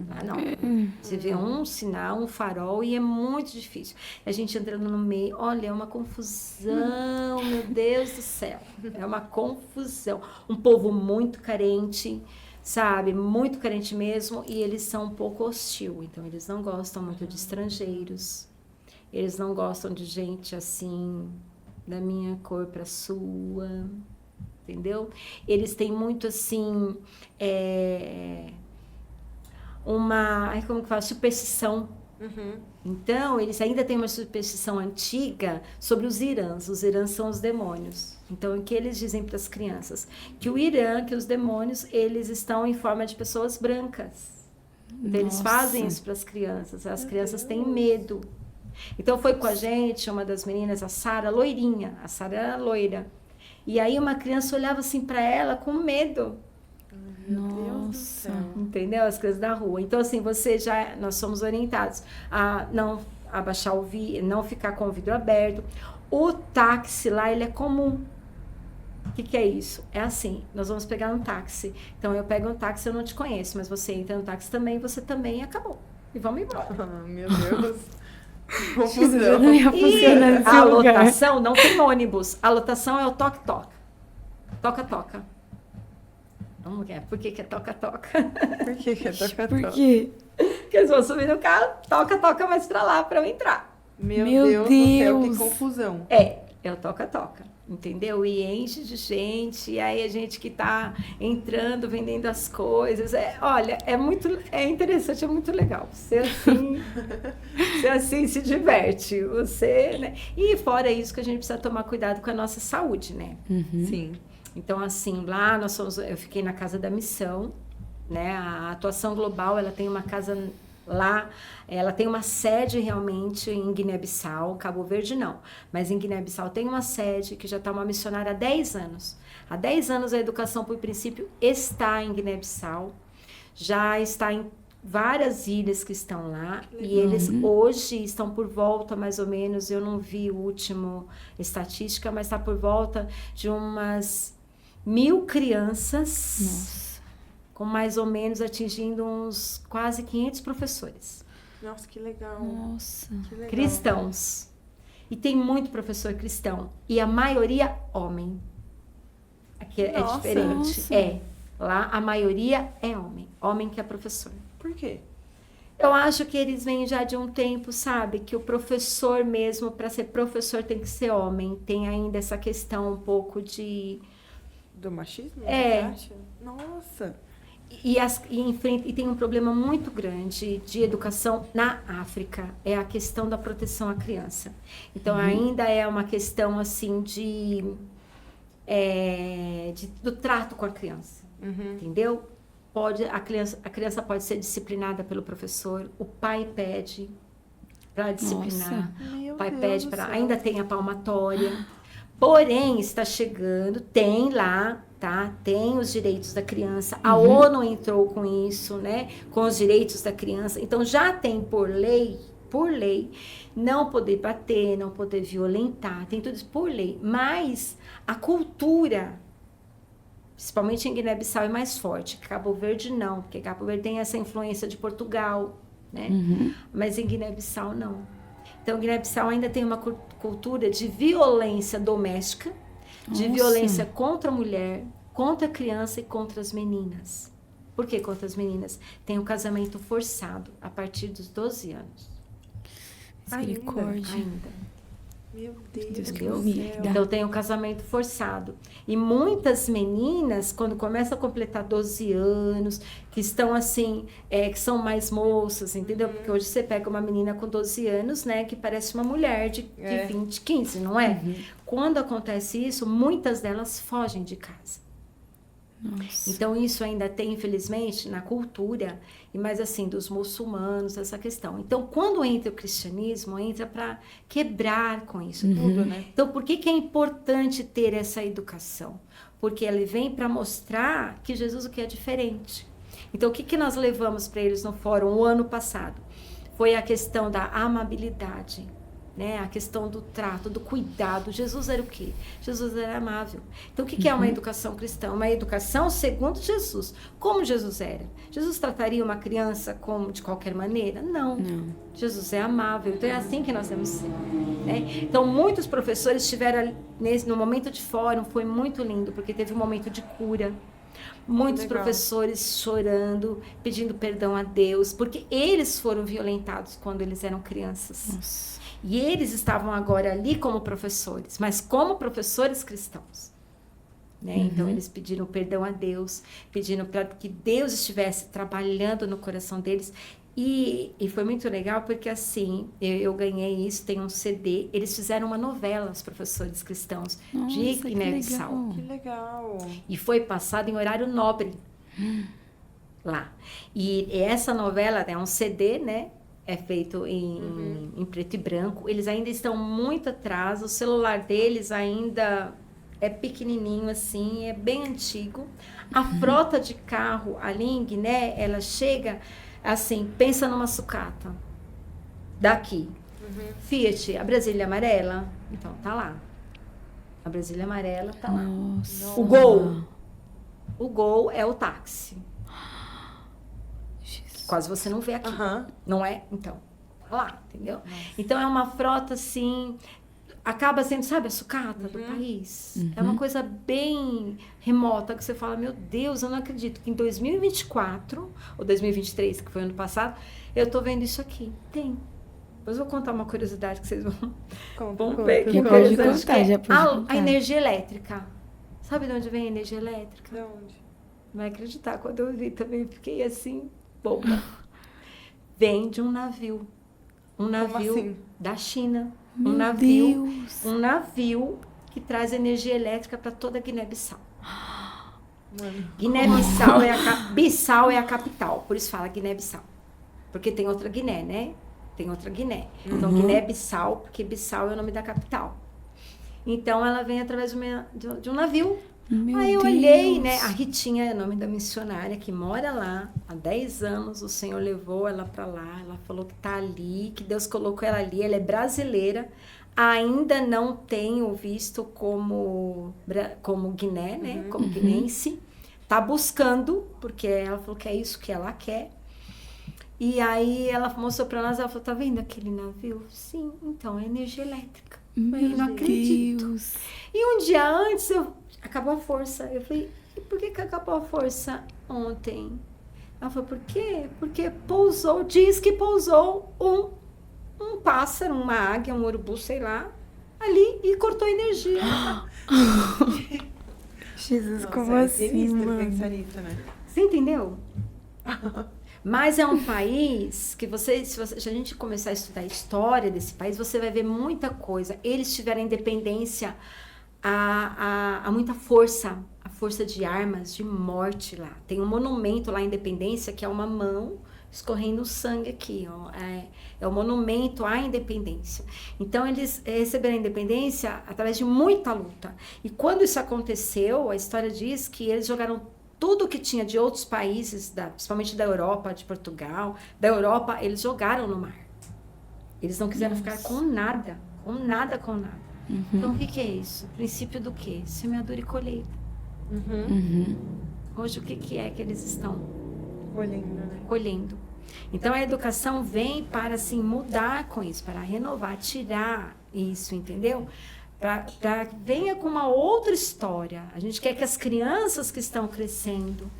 Speaker 3: Lá não. Você vê um sinal, um farol, e é muito difícil. A gente entrando no meio, olha, é uma confusão, meu Deus do céu. É uma confusão. Um povo muito carente, sabe? Muito carente mesmo, e eles são um pouco hostil. Então, eles não gostam muito de estrangeiros. Eles não gostam de gente assim, da minha cor para sua, entendeu? Eles têm muito assim, como que fala? Superstição. Então, eles ainda têm uma superstição antiga sobre os irãs. Os irãs são os demônios. Então, o que eles dizem para as crianças? Que o Irã, que os demônios, eles estão em forma de pessoas brancas. Então, eles fazem isso para as crianças. As crianças têm medo. Então, foi com a gente, uma das meninas, a Sara, loirinha. A Sara era loira. E aí, uma criança olhava assim para ela com medo.
Speaker 2: Meu Deus do céu.
Speaker 3: Entendeu? As crianças da rua. Então, assim, nós somos orientados a não abaixar o vidro, não ficar com o vidro aberto. O táxi lá, ele é comum. O que é isso? É assim, nós vamos pegar um táxi. Então, eu pego um táxi, eu não te conheço, mas você entra no táxi também, você também, e acabou. E vamos embora.
Speaker 2: Meu Deus. Confusão.
Speaker 1: Não ia funcionar
Speaker 3: E
Speaker 1: nesse
Speaker 3: a
Speaker 1: lugar.
Speaker 3: lotação não tem ônibus. A lotação é o toque-toque. Toca-toca. Por que é toca-toca?
Speaker 2: Por que é toca-toca?
Speaker 1: Por quê?
Speaker 3: Porque eles vão subir no carro, toca-toca mais pra lá, pra eu entrar.
Speaker 2: Meu
Speaker 1: Deus.
Speaker 2: Deus do céu, que confusão.
Speaker 3: É o toca-toca, entendeu? E enche de gente, e aí a gente que tá entrando, vendendo as coisas. Olha, é interessante, é muito legal. Você assim se diverte. Você, né? E fora isso que a gente precisa tomar cuidado com a nossa saúde, né?
Speaker 2: Sim.
Speaker 3: Então, assim, lá eu fiquei na Casa da Missão, né? A Atuação Global, ela tem uma casa Lá, ela tem uma sede realmente em Guiné-Bissau, Cabo Verde não, mas em Guiné-Bissau tem uma sede que já está uma missionária há 10 anos. Há 10 anos a educação por princípio está em Guiné-Bissau, já está em várias ilhas que estão lá, e eles hoje estão por volta, mais ou menos, eu não vi o último estatística, mas está por volta de umas 1.000 crianças.
Speaker 1: Nossa.
Speaker 3: Com mais ou menos atingindo uns quase 500 professores.
Speaker 2: Nossa, que legal.
Speaker 1: Nossa.
Speaker 2: Que legal.
Speaker 3: Cristãos. E tem muito professor cristão. E a maioria homem. Aqui é
Speaker 2: Nossa.
Speaker 3: diferente.
Speaker 1: Nossa.
Speaker 3: É. Lá a maioria é homem. Homem que é professor.
Speaker 2: Por quê?
Speaker 3: Eu acho que eles vêm já de um tempo, sabe? Que o professor mesmo, para ser professor, tem que ser homem. Tem ainda essa questão um pouco de...
Speaker 2: Do machismo?
Speaker 3: É.
Speaker 2: Você acha? Nossa.
Speaker 3: E tem um problema muito grande de educação na África, é a questão da proteção à criança. Então, ainda é uma questão, assim, do trato com a criança, entendeu? A criança pode ser disciplinada pelo professor, o pai pede para disciplinar,
Speaker 2: Meu
Speaker 3: o pai
Speaker 2: Deus
Speaker 3: pede
Speaker 2: do
Speaker 3: para...
Speaker 2: céu.
Speaker 3: Ainda tem a palmatória, porém, está chegando, tem lá... Tá? Tem os direitos da criança. A ONU entrou com isso, né? Com os direitos da criança. Então, já tem por lei, não poder bater, não poder violentar. Tem tudo isso por lei. Mas a cultura, principalmente em Guiné-Bissau, é mais forte. Cabo Verde, não. Porque Cabo Verde tem essa influência de Portugal, né? Mas em Guiné-Bissau, não. Então, Guiné-Bissau ainda tem uma cultura de violência doméstica, de
Speaker 1: Nossa.
Speaker 3: violência contra a mulher, contra a criança e contra as meninas. Por que contra as meninas? Tem o casamento forçado a partir dos 12 anos.
Speaker 1: Misericórdia.
Speaker 3: Ainda.
Speaker 2: Meu Deus,
Speaker 1: Deus que
Speaker 2: do
Speaker 1: me
Speaker 2: céu.
Speaker 1: livre.
Speaker 3: Então tem o casamento forçado. E muitas meninas, quando começam a completar 12 anos, que estão assim, que são mais moças, entendeu? Porque hoje você pega uma menina com 12 anos, né, que parece uma mulher de 20, 15, não é? Quando acontece isso, muitas delas fogem de casa.
Speaker 1: Nossa.
Speaker 3: Então, isso ainda tem, infelizmente, na cultura, e mais assim, dos muçulmanos, essa questão. Então, quando entra o cristianismo, entra para quebrar com isso tudo, né? Então, por que é importante ter essa educação? Porque ele vem para mostrar que Jesus o que é diferente. Então, o que nós levamos para eles no fórum o ano passado? Foi a questão da amabilidade, né? A questão do trato, do cuidado. Jesus era o quê? Jesus era amável. Então, o que é uma educação cristã? Uma educação segundo Jesus. Como Jesus era? Jesus trataria uma criança de qualquer maneira? Não. Jesus é amável. Então, é assim que nós temos que ser, né? Então, muitos professores estiveram no momento de fórum, foi muito lindo, porque teve um momento de cura. Muitos professores chorando, pedindo perdão a Deus, porque eles foram violentados quando eles eram crianças.
Speaker 1: Nossa.
Speaker 3: E eles estavam agora ali como professores, mas como professores cristãos, né? Então, eles pediram perdão a Deus, pediram para que Deus estivesse trabalhando no coração deles. E foi muito legal, porque assim, eu ganhei isso, tem um CD, eles fizeram uma novela, os professores cristãos, de Guiné-Bissau.
Speaker 2: Que legal.
Speaker 3: E foi passado em horário nobre, lá. E essa novela é um CD, né? É feito em preto e branco. Eles ainda estão muito atrás. O celular deles ainda é pequenininho assim, é bem antigo. A frota de carro ali em Guiné, ela chega assim, pensa numa sucata. Daqui. Fiat, a Brasília amarela. Então, tá lá. A Brasília amarela tá lá.
Speaker 1: Nossa.
Speaker 3: O Gol é o táxi. Quase você não vê aqui, não é? Então, tá lá, entendeu? Então, é uma frota, assim, acaba sendo, sabe, a sucata do país. É uma coisa bem remota, que você fala, meu Deus, eu não acredito que em 2024, ou 2023, que foi ano passado, eu tô vendo isso aqui. Tem. Depois eu vou contar uma curiosidade que vocês vão ver. Que
Speaker 1: pode
Speaker 3: interessante,
Speaker 1: contar, já pode
Speaker 3: a
Speaker 1: contar.
Speaker 3: energia elétrica. Sabe de onde vem a energia elétrica?
Speaker 2: De onde?
Speaker 3: Não vai acreditar, quando eu vi também, fiquei assim, boba. Vem de um navio. Um navio
Speaker 2: assim?
Speaker 3: da China.
Speaker 1: Meu
Speaker 3: Um navio.
Speaker 1: Deus.
Speaker 3: Um navio que traz energia elétrica para toda a Guiné-Bissau.
Speaker 2: Mano.
Speaker 3: Guiné-Bissau Bissau é a capital, por isso fala Guiné-Bissau. Porque tem outra Guiné, né? Tem outra Guiné. Então, Guiné-Bissau, porque Bissau é o nome da capital. Então, ela vem através de um navio. Aí eu olhei, né? A Ritinha é o nome da missionária que mora lá há 10 anos. O Senhor levou ela para lá. Ela falou que tá ali, que Deus colocou ela ali. Ela é brasileira. Ainda não tem o visto como Guiné, né? Como guinense. Tá buscando, porque ela falou que é isso que ela quer. E aí ela mostrou para nós, ela falou, tá vendo aquele navio? Sim, então é energia elétrica. Eu não acredito. Deus. E um dia antes, acabou a força. Eu falei, e por que acabou a força ontem? Ela falou, por quê? Porque diz que pousou um pássaro, uma águia, um urubu, sei lá, ali e cortou energia.
Speaker 1: Jesus,
Speaker 2: Nossa,
Speaker 1: como assim, mano?
Speaker 2: Pensar nisso, né?
Speaker 3: Você entendeu? Mas é um país que se a gente começar a estudar a história desse país, você vai ver muita coisa. Eles tiveram independência, a muita força, a força de armas, de morte lá. Tem um monumento lá à independência que é uma mão escorrendo sangue aqui, ó. É o monumento à independência. Então, eles receberam a independência através de muita luta. E quando isso aconteceu, a história diz que eles jogaram tudo que tinha de outros países, principalmente da Europa, de Portugal, da Europa, eles jogaram no mar. Eles não quiseram ficar com nada. Então, o que é isso? Princípio do quê? Semeadura e colheita. Hoje, o que é que eles estão colhendo? Então, a educação vem para, assim, mudar com isso, para renovar, tirar isso, entendeu? Venha com uma outra história. A gente quer que as crianças que estão crescendo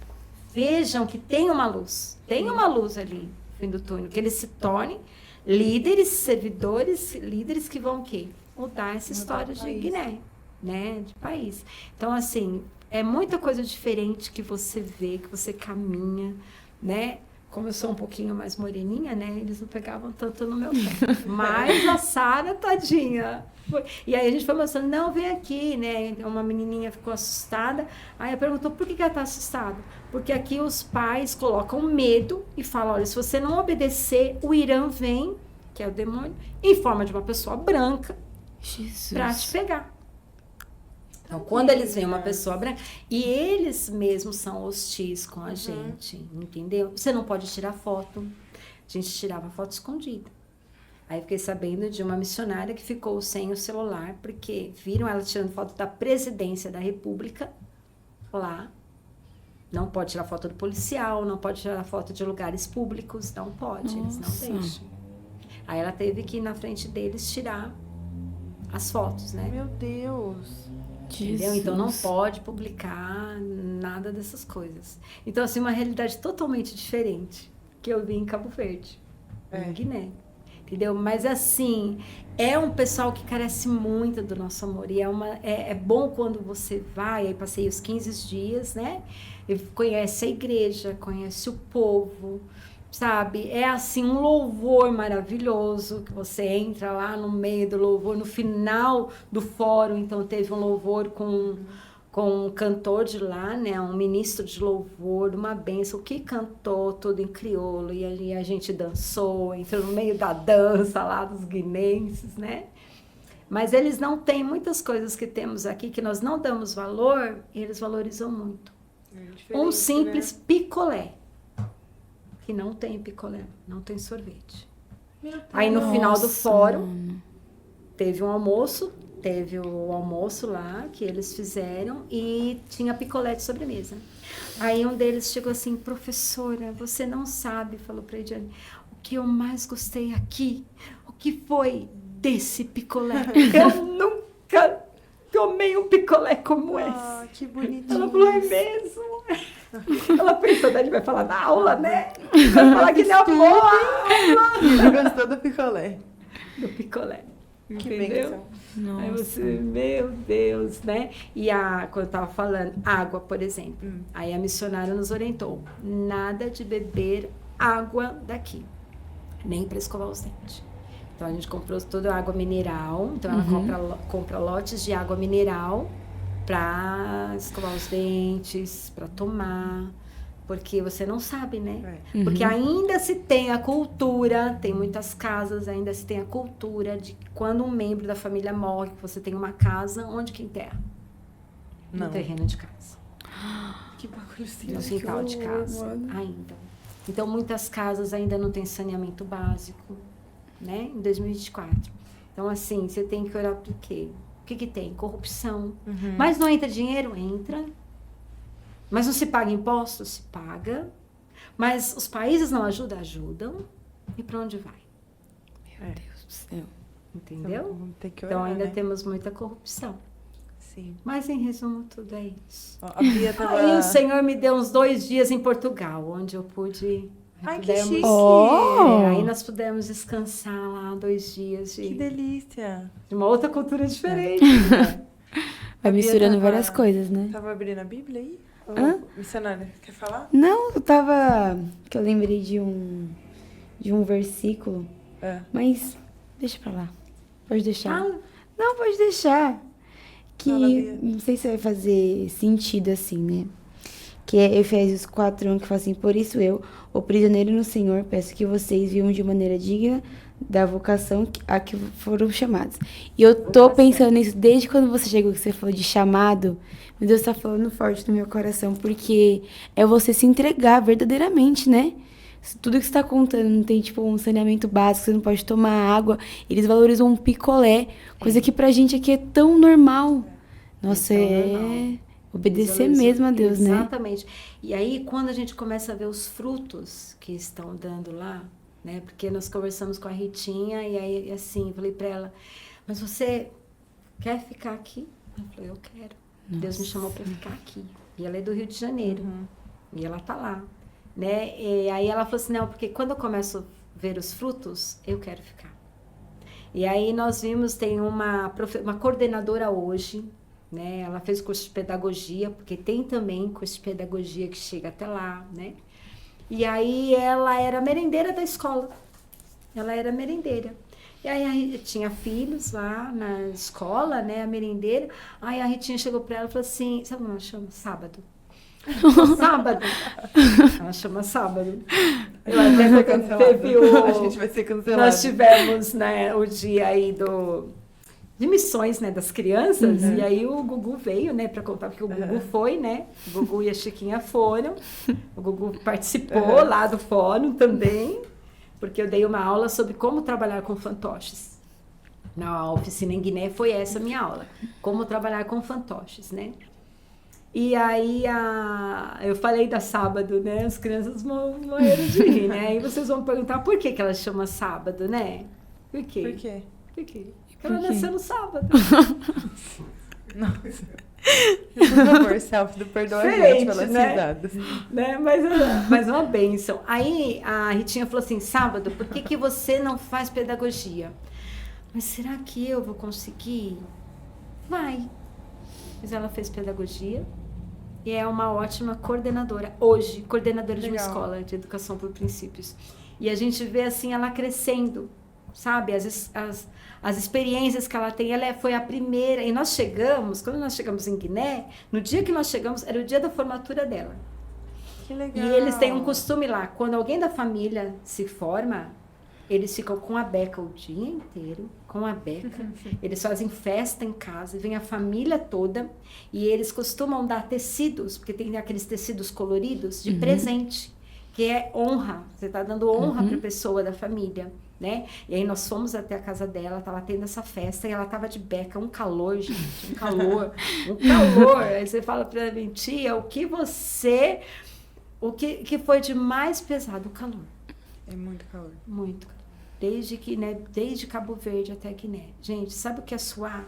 Speaker 3: vejam que tem uma luz ali no fim do túnel, que eles se tornem líderes, servidores, líderes que vão o quê? Mudar essa história de Guiné, né? De país. Então, assim, é muita coisa diferente que você vê, que você caminha, né? Como eu sou um pouquinho mais moreninha, né? Eles não pegavam tanto no meu pé. Mas a Sara, tadinha. E aí a gente foi mostrando, não, vem aqui, né? Uma menininha ficou assustada. Aí ela perguntou, por que ela tá assustada? Porque aqui os pais colocam medo e falam, olha, se você não obedecer, o Irã vem, que é o demônio, em forma de uma pessoa branca, para te pegar. Então, quando eles veem uma pessoa branca, e eles mesmos são hostis com a gente, entendeu? Você não pode tirar foto. A gente tirava foto escondida. Aí fiquei sabendo de uma missionária que ficou sem o celular, porque viram ela tirando foto da presidência da República lá. Não pode tirar foto do policial, não pode tirar foto de lugares públicos, não pode, eles não deixam. Aí ela teve que ir na frente deles tirar as fotos, né?
Speaker 2: Meu Deus!
Speaker 3: Entendeu? Então não pode publicar nada dessas coisas. Então, assim, uma realidade totalmente diferente que eu vi em Cabo Verde, em Guiné. Entendeu? Mas assim, é um pessoal que carece muito do nosso amor. E é bom quando você vai, aí passei os 15 dias, né? E conhece a igreja, conhece o povo, sabe? É assim, um louvor maravilhoso, que você entra lá no meio do louvor, no final do fórum, então teve um louvor com um cantor de lá, né, um ministro de louvor, uma bênção, que cantou tudo em crioulo, e ali a gente dançou, entrou no meio da dança lá dos guinenses, né? Mas eles não têm muitas coisas que temos aqui, que nós não damos valor, e eles valorizam muito. Um simples picolé. Que não tem picolé, não tem sorvete. Aí no final do fórum teve o almoço lá que eles fizeram e tinha picolé de sobremesa. Aí um deles chegou assim, professora, você não sabe, falou pra Ediane, o que eu mais gostei aqui, o que foi desse picolé? Eu nunca tomei um picolé como esse.
Speaker 2: Que bonitinho.
Speaker 3: Ela falou, é mesmo? Ela pensou, daí vai falar na aula, né? Vai falar que ele amou a aula.
Speaker 2: Ele gostou do picolé.
Speaker 3: Do picolé.
Speaker 2: Que
Speaker 3: entendeu?
Speaker 1: Nossa.
Speaker 3: Aí você, meu Deus, né? E quando eu tava falando, água, por exemplo. Aí a missionária nos orientou. Nada de beber água daqui. Nem para escovar os dentes. Então a gente comprou toda a água mineral. Então ela compra lotes de água mineral para escovar os dentes, para tomar, Porque você não sabe, né?
Speaker 2: É.
Speaker 3: Porque ainda se tem a cultura, tem muitas casas, ainda se tem a cultura de que quando um membro da família morre, você tem uma casa, onde que enterra? No
Speaker 2: Não.
Speaker 3: terreno de casa.
Speaker 2: Que bagulho assim.
Speaker 3: No quintal de casa, ainda. Então, muitas casas ainda não têm saneamento básico, né? Em 2024. Então, assim, você tem que olhar para o quê? O que que tem? Corrupção. Mas não entra dinheiro? Entra. Mas não se paga impostos? Se paga. Mas os países não ajudam? Ajudam. E para onde vai?
Speaker 1: Meu Deus do céu.
Speaker 3: Entendeu?
Speaker 2: Então, tem que olhar,
Speaker 3: Então, ainda
Speaker 2: né?
Speaker 3: temos muita corrupção.
Speaker 2: Sim.
Speaker 3: Mas, em resumo, tudo é isso.
Speaker 2: Ó, a Bia tava...
Speaker 3: Aí o Senhor me deu uns 2 dias em Portugal, onde eu pude...
Speaker 2: Ai, que
Speaker 3: pudemos-
Speaker 2: chique!
Speaker 1: Oh!
Speaker 3: Aí nós pudemos descansar lá 2 dias
Speaker 2: Que
Speaker 3: de
Speaker 2: delícia!
Speaker 3: uma outra cultura diferente. Né?
Speaker 1: Vai
Speaker 2: A Bia
Speaker 1: misturando
Speaker 2: tava-
Speaker 1: várias coisas, né?
Speaker 2: Tava abrindo a Bíblia aí?
Speaker 1: Hã?
Speaker 2: Missionária, quer falar?
Speaker 1: Não, eu tava... Que eu lembrei de um versículo,
Speaker 2: É.
Speaker 1: mas deixa pra lá. Pode deixar.
Speaker 3: Fala.
Speaker 1: Não, pode deixar. Que
Speaker 2: Fala, Bia.
Speaker 1: não sei se vai fazer sentido assim, né? Que é Efésios 4:1, que fala assim: por isso eu, o prisioneiro no Senhor, peço que vocês vivam de maneira digna da vocação a que foram chamados. E eu tô pensando nisso desde quando você chegou, que você falou de chamado. Meu Deus, tá falando forte no meu coração, porque é você se entregar verdadeiramente, né? Tudo que você tá contando, não tem, tipo, um saneamento básico, você não pode tomar água. Eles valorizam um picolé, coisa que pra gente aqui é tão normal. Nossa,
Speaker 3: Tão
Speaker 1: é
Speaker 3: normal.
Speaker 1: obedecer mesmo a Deus, né?
Speaker 3: Exatamente. E aí, quando a gente começa a ver os frutos que estão dando lá, né? Porque nós conversamos com a Ritinha e aí, assim, eu falei pra ela, mas você quer ficar aqui? Ela falou, eu quero. Deus me chamou pra ficar aqui. E ela é do Rio de Janeiro. E ela tá lá, né? E aí ela falou assim, não, porque quando eu começo a ver os frutos, eu quero ficar. E aí nós vimos, tem uma coordenadora hoje, né? Ela fez curso de pedagogia, porque tem também curso de pedagogia que chega até lá, né? E aí ela era merendeira da escola. Ela era merendeira. E aí tinha filhos lá na escola, né? A merendeira. Aí a Ritinha chegou pra ela e falou assim, sabe como ela chama? Sábado. Sábado. Ela chama sábado. Eu até quando teve
Speaker 2: A gente vai ser cancelado.
Speaker 3: nós tivemos, né, o dia aí de missões, né, das crianças, e aí o Gugu veio, né, para contar, porque o Gugu foi, né, o Gugu e a Chiquinha foram, o Gugu participou lá do fórum também, porque eu dei uma aula sobre como trabalhar com fantoches. Na oficina em Guiné foi essa a minha aula, como trabalhar com fantoches, né. E aí eu falei da sábado, né, as crianças morreram de rir, né, aí vocês vão perguntar por que ela chama sábado, né, por quê?
Speaker 2: Por quê?
Speaker 3: Por quê?
Speaker 1: Por
Speaker 3: Ela
Speaker 1: quê?
Speaker 3: nasceu no sábado.
Speaker 2: Nossa. Por favor, Selfie, perdoa a gente
Speaker 3: Diferente,
Speaker 2: pelas
Speaker 3: né?
Speaker 2: risadas.
Speaker 3: Né? Mas uma bênção. Aí a Ritinha falou assim, sábado, por que você não faz pedagogia? Mas será que eu vou conseguir? Vai. Mas ela fez pedagogia e é uma ótima coordenadora. Hoje, coordenadora de uma
Speaker 2: Legal.
Speaker 3: escola de educação por princípios. E a gente vê assim ela crescendo, sabe? As experiências que ela tem, ela foi a primeira. E nós chegamos, quando nós chegamos em Guiné, no dia que nós chegamos, era o dia da formatura dela.
Speaker 2: Que legal.
Speaker 3: E eles têm um costume lá, quando alguém da família se forma, eles ficam com a beca o dia inteiro, com a beca. Eles fazem festa em casa, vem a família toda, e eles costumam dar tecidos, porque tem aqueles tecidos coloridos, de presente, que é honra. Você está dando honra para a pessoa da família, né? E aí nós fomos até a casa dela, estava tendo essa festa, e ela estava de beca, um calor, gente, um calor. Aí você fala para mim, tia, o que foi de mais pesado? O calor.
Speaker 2: É muito calor.
Speaker 3: Muito calor. Desde Cabo Verde até Guiné. Gente, sabe o que é suar?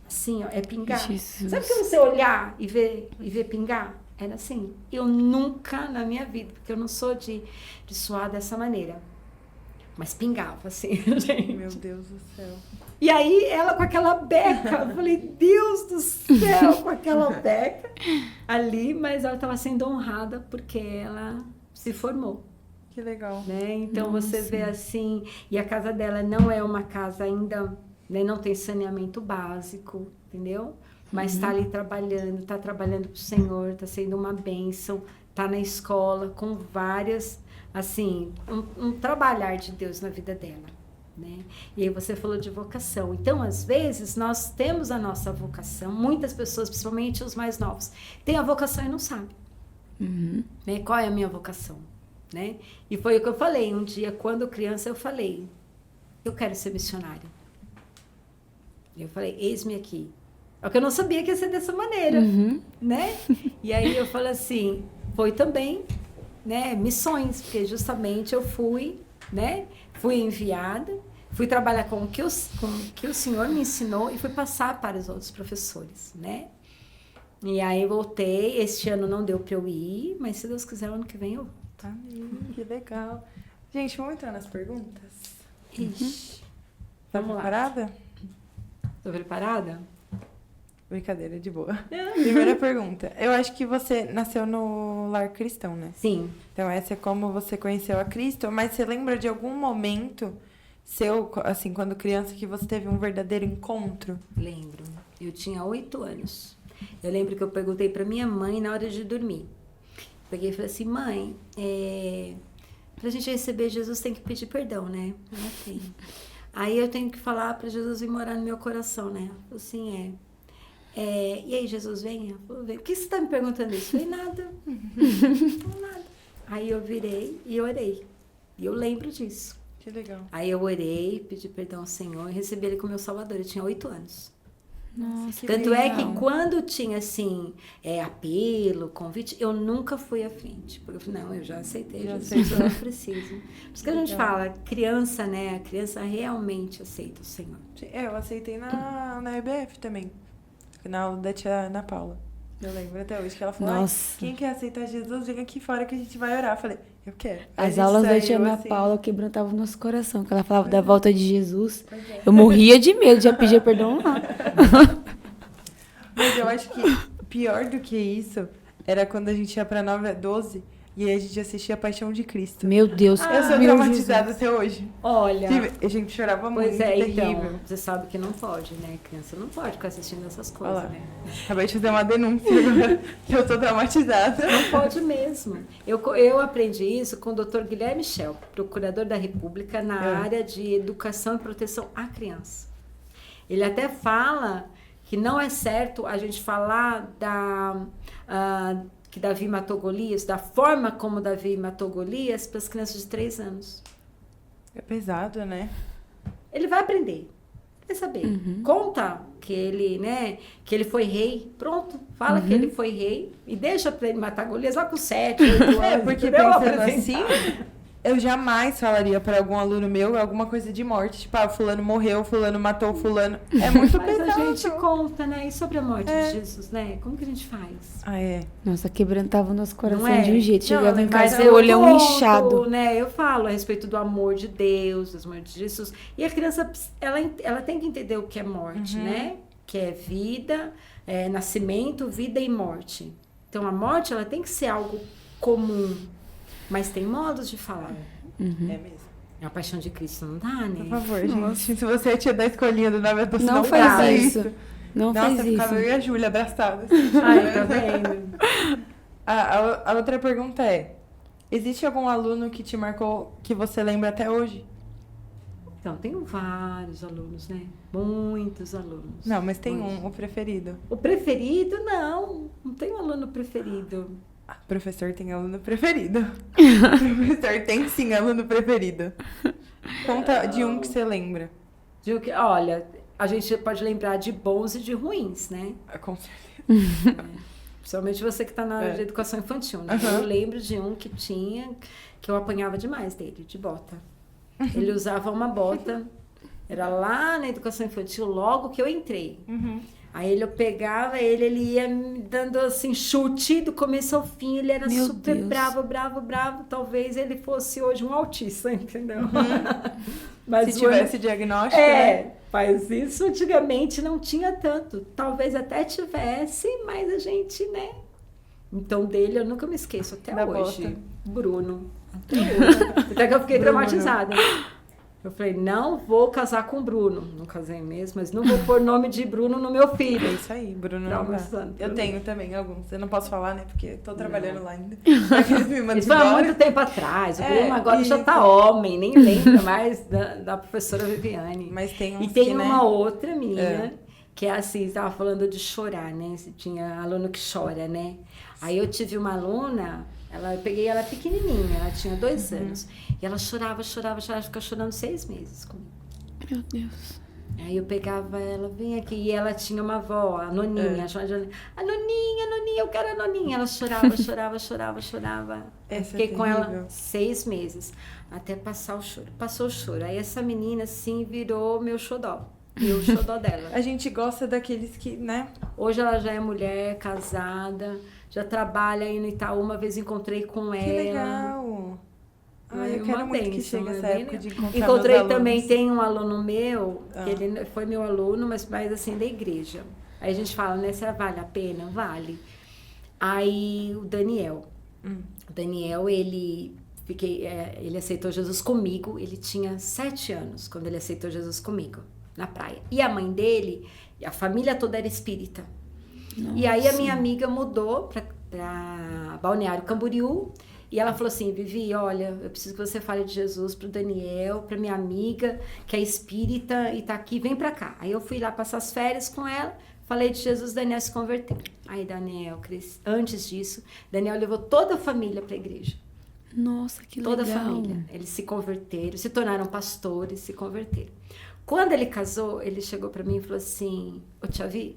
Speaker 3: Assim, ó, é pingar.
Speaker 1: Jesus.
Speaker 3: Sabe o que é você olhar e ver pingar? Era assim. Eu nunca na minha vida, porque eu não sou de suar dessa maneira. Mas pingava, assim, gente.
Speaker 2: Meu Deus do céu.
Speaker 3: E aí, ela com aquela beca, eu falei, Deus do céu, com aquela beca ali, mas ela estava sendo honrada porque ela se formou.
Speaker 2: Que legal.
Speaker 3: Né? Então você vê assim, e a casa dela não é uma casa ainda, né, não tem saneamento básico, entendeu? Mas está ali trabalhando, está trabalhando para o Senhor, está sendo uma bênção, tá na escola com várias, assim, um trabalhar de Deus na vida dela, né? E aí você falou de vocação. Então, às vezes, nós temos a nossa vocação, muitas pessoas, principalmente os mais novos, têm a vocação e não sabem. Né? Qual é a minha vocação? Né? E foi o que eu falei, um dia, quando criança, eu falei, eu quero ser missionária. Eu falei, eis-me aqui. Porque eu não sabia que ia ser dessa maneira, né? E aí eu falo assim, foi também, né, missões, porque justamente eu fui, né, fui enviada, fui trabalhar com o que o Senhor me ensinou e fui passar para os outros professores, né? E aí voltei, este ano não deu para eu ir, mas se Deus quiser, o ano que vem eu vou.
Speaker 2: Amém, que legal. Gente, vamos entrar nas perguntas?
Speaker 3: Ixi.
Speaker 2: Tá
Speaker 3: Vamos lá.
Speaker 2: preparada?
Speaker 3: Tô preparada?
Speaker 2: Brincadeira, de boa. Primeira pergunta. Eu acho que você nasceu no lar cristão, né?
Speaker 3: Sim.
Speaker 2: Então, essa é como você conheceu a Cristo, mas você lembra de algum momento seu, assim, quando criança, que você teve um verdadeiro encontro?
Speaker 3: Lembro. Eu tinha 8 anos. Eu lembro que eu perguntei para minha mãe na hora de dormir. Peguei e falei assim, mãe, pra gente receber Jesus tem que pedir perdão, né? Ela tem. Aí eu tenho que falar para Jesus vir morar no meu coração, né? Ela falou assim, e aí, Jesus, vem? Ela falou, vem. Por que você tá me perguntando isso? Eu falei, nada. Não, nada. Aí eu virei e orei. E eu lembro disso.
Speaker 2: Que legal.
Speaker 3: Aí eu orei, pedi perdão ao Senhor e recebi Ele como meu Salvador. Eu tinha 8 anos.
Speaker 1: Nossa,
Speaker 3: Tanto é que quando tinha, assim, apelo, convite, eu nunca fui à frente. Porque eu falei, não, eu já aceitei, Jesus, eu não preciso. Por isso que a gente fala, criança, né? A criança realmente aceita o Senhor.
Speaker 2: Eu aceitei na EBF também. Na aula da tia Ana Paula. Eu lembro até hoje que ela falou,
Speaker 1: Nossa.
Speaker 2: quem quer aceitar Jesus, vem aqui fora que a gente vai orar. Eu falei, eu quero.
Speaker 1: As aulas da tia Ana
Speaker 2: assim,
Speaker 1: Paula quebrantavam o nosso coração, que ela falava da volta de Jesus. Eu morria de medo, já pedia perdão lá.
Speaker 2: Mas eu acho que pior do que isso era quando a gente ia pra 9-12 e aí a gente assistia Paixão de Cristo.
Speaker 1: Meu Deus,
Speaker 2: Eu sou
Speaker 1: meu
Speaker 2: traumatizada até hoje.
Speaker 3: Olha,
Speaker 2: A gente chorava muito,
Speaker 3: pois é,
Speaker 2: terrível.
Speaker 3: então, você sabe que não pode, né? Criança não pode ficar assistindo essas
Speaker 2: Olha
Speaker 3: coisas,
Speaker 2: lá.
Speaker 3: né?
Speaker 2: Acabei de fazer uma denúncia agora, que eu tô traumatizada.
Speaker 3: Não pode mesmo. Eu aprendi isso com o Dr. Guilherme Schell, procurador da República na área de educação e proteção à criança. Ele até fala que não é certo a gente falar que Davi matou Golias, da forma como Davi matou Golias para as crianças de 3 anos.
Speaker 2: É pesado, né?
Speaker 3: Ele vai aprender, vai saber. Conta que ele, né, que ele foi rei, pronto, fala que ele foi rei e deixa para ele matar Golias lá com 7, 8 anos.
Speaker 2: Porque
Speaker 3: entendeu?
Speaker 2: pensando assim, eu jamais falaria para algum aluno meu alguma coisa de morte. Tipo, fulano morreu, fulano matou fulano. É muito
Speaker 3: Mas
Speaker 2: pesado.
Speaker 3: a gente conta, né? E sobre a morte de Jesus, né? Como que a gente faz?
Speaker 1: Nossa, quebrantava o nosso coração
Speaker 3: Não é?
Speaker 1: de um jeito. Chegava em
Speaker 3: Mas
Speaker 1: casa com o olhão
Speaker 3: conto,
Speaker 1: inchado.
Speaker 3: né? Eu falo a respeito do amor de Deus, do amor de Jesus. E a criança, ela tem que entender o que é morte, né? Que é vida, nascimento, vida e morte. Então, a morte, ela tem que ser algo comum. Mas tem modos de falar.
Speaker 2: É mesmo.
Speaker 3: A paixão de Cristo não dá, né?
Speaker 2: Por favor, gente. Se você é tia da escolinha do 9-12,
Speaker 1: Não
Speaker 2: faz
Speaker 1: faz isso. Não
Speaker 2: Nossa,
Speaker 1: faz
Speaker 2: ficava eu
Speaker 1: isso.
Speaker 2: e a Júlia abraçadas.
Speaker 3: Ai, tá vendo?
Speaker 2: A outra pergunta é, existe algum aluno que te marcou, que você lembra até hoje?
Speaker 3: Então, tenho vários alunos, né? Muitos alunos.
Speaker 2: Não, mas tem
Speaker 3: Muitos.
Speaker 2: o preferido.
Speaker 3: O preferido, não. Não tenho aluno preferido.
Speaker 2: Professor tem aluno preferido. Professor tem sim aluno preferido. Conta de um que você lembra.
Speaker 3: Olha, a gente pode lembrar de bons e de ruins, né?
Speaker 2: Com certeza.
Speaker 3: Principalmente você que está na área de educação infantil, né? Eu lembro de um que eu apanhava demais dele, de bota. Ele usava uma bota, era lá na educação infantil, logo que eu entrei. Aí eu pegava ele ia me dando assim, chute do começo ao fim, ele era
Speaker 1: Meu
Speaker 3: super
Speaker 1: Deus.
Speaker 3: bravo. Talvez ele fosse hoje um autista, entendeu? Mas
Speaker 2: Se tivesse diagnóstico, né?
Speaker 3: Mas isso antigamente não tinha tanto. Talvez até tivesse, mas a gente, né? Então dele eu nunca me esqueço até
Speaker 2: Da
Speaker 3: hoje.
Speaker 2: bota.
Speaker 3: Bruno. Até hoje. Até que eu fiquei
Speaker 2: Bruno.
Speaker 3: traumatizada. Eu falei, não vou casar com o Bruno. Não casei mesmo, mas não vou pôr nome de Bruno no meu filho.
Speaker 2: É isso aí, Bruno não dá. Eu tenho também alguns. Eu não posso falar, né? Porque tô trabalhando lá ainda.
Speaker 3: Isso foi há muito tempo atrás. O Bruno agora já tá homem, nem lembra mais da professora Viviane.
Speaker 2: Mas tem uns
Speaker 3: E tem
Speaker 2: que,
Speaker 3: uma
Speaker 2: né?
Speaker 3: outra menina, que é assim, estava falando de chorar, né? Tinha aluno que chora, né? Aí eu tive uma aluna, eu peguei ela pequenininha, ela tinha 2 anos. E ela chorava, ficava chorando 6 meses comigo.
Speaker 1: Meu Deus.
Speaker 3: Aí eu pegava ela, vem aqui, e ela tinha uma avó, a Noninha, a Noninha, eu quero a Noninha. Ela chorava.
Speaker 2: Essa
Speaker 3: Fiquei
Speaker 2: é
Speaker 3: com ela
Speaker 2: terrível.
Speaker 3: 6 meses, até passar o choro. Passou o choro. Aí essa menina, assim, virou meu xodó. E o xodó dela.
Speaker 2: A gente gosta daqueles que, né?
Speaker 3: Hoje ela já é mulher, casada, já trabalha aí no Itaú. Uma vez encontrei com
Speaker 2: Que
Speaker 3: ela.
Speaker 2: legal. Ai, eu quero muito que chegue essa época de encontrar
Speaker 3: Encontrei
Speaker 2: meus
Speaker 3: também,
Speaker 2: alunos.
Speaker 3: tem um aluno meu, que ele foi meu aluno, mas mais assim, da igreja. Aí a gente fala, né, será vale a pena? Vale. Aí o Daniel. O Daniel, ele aceitou Jesus comigo, ele tinha 7 anos quando ele aceitou Jesus comigo, na praia. E a mãe dele, a família toda era espírita. E aí a minha amiga mudou para Balneário Camboriú, e ela falou assim, Vivi, olha, eu preciso que você fale de Jesus pro Daniel, pra minha amiga, que é espírita e tá aqui, vem pra cá. Aí eu fui lá passar as férias com ela, falei de Jesus, Daniel se converteu. Aí antes disso, Daniel levou toda a família pra igreja.
Speaker 1: Nossa, que
Speaker 3: Toda
Speaker 1: legal.
Speaker 3: a família. Eles se converteram, se tornaram pastores, se converteram. Quando ele casou, ele chegou pra mim e falou assim, ô Tia Vi,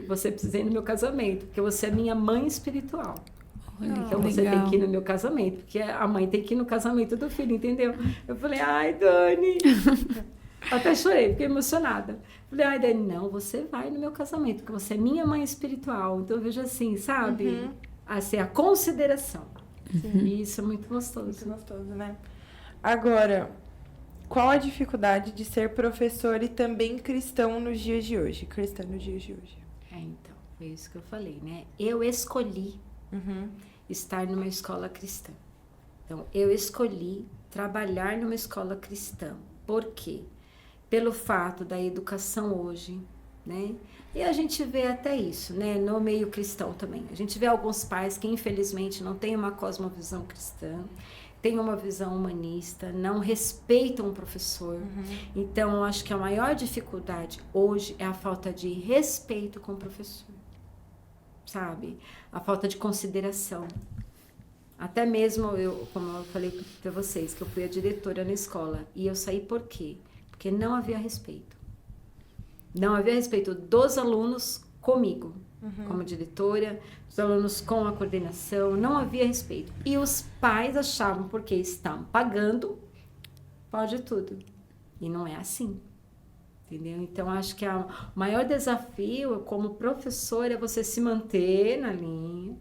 Speaker 3: você precisa ir no meu casamento, porque você é minha mãe espiritual.
Speaker 1: Olha,
Speaker 3: Então
Speaker 1: que
Speaker 3: você
Speaker 1: legal.
Speaker 3: tem que ir no meu casamento, porque a mãe tem que ir no casamento do filho, entendeu? Eu falei, ai, Dani. Até chorei, fiquei emocionada. Falei, ai, Dani, não, você vai no meu casamento, porque você é minha mãe espiritual. Então eu vejo assim, sabe? Assim, a consideração. E isso é muito gostoso.
Speaker 2: Muito gostoso, né? Agora, qual a dificuldade de ser professor e também cristão nos dias de hoje? Cristã nos dias de hoje.
Speaker 3: Então, foi isso que eu falei, né? Eu escolhi estar numa escola cristã. Então, eu escolhi trabalhar numa escola cristã. Por quê? Pelo fato da educação hoje, né? E a gente vê até isso, né? No meio cristão também. A gente vê alguns pais que, infelizmente, não têm uma cosmovisão cristã, têm uma visão humanista, não respeitam o professor. Então, eu acho que a maior dificuldade hoje é a falta de respeito com o professor. Sabe? A falta de consideração. Até mesmo, como eu falei para vocês, que eu fui a diretora na escola. E eu saí por quê? Porque não havia respeito. Não havia respeito dos alunos comigo, como diretora, dos alunos com a coordenação, não havia respeito. E os pais achavam, porque estão pagando, pode tudo. E não é assim. Entendeu? Então, acho que o maior desafio como professor é você se manter na linha,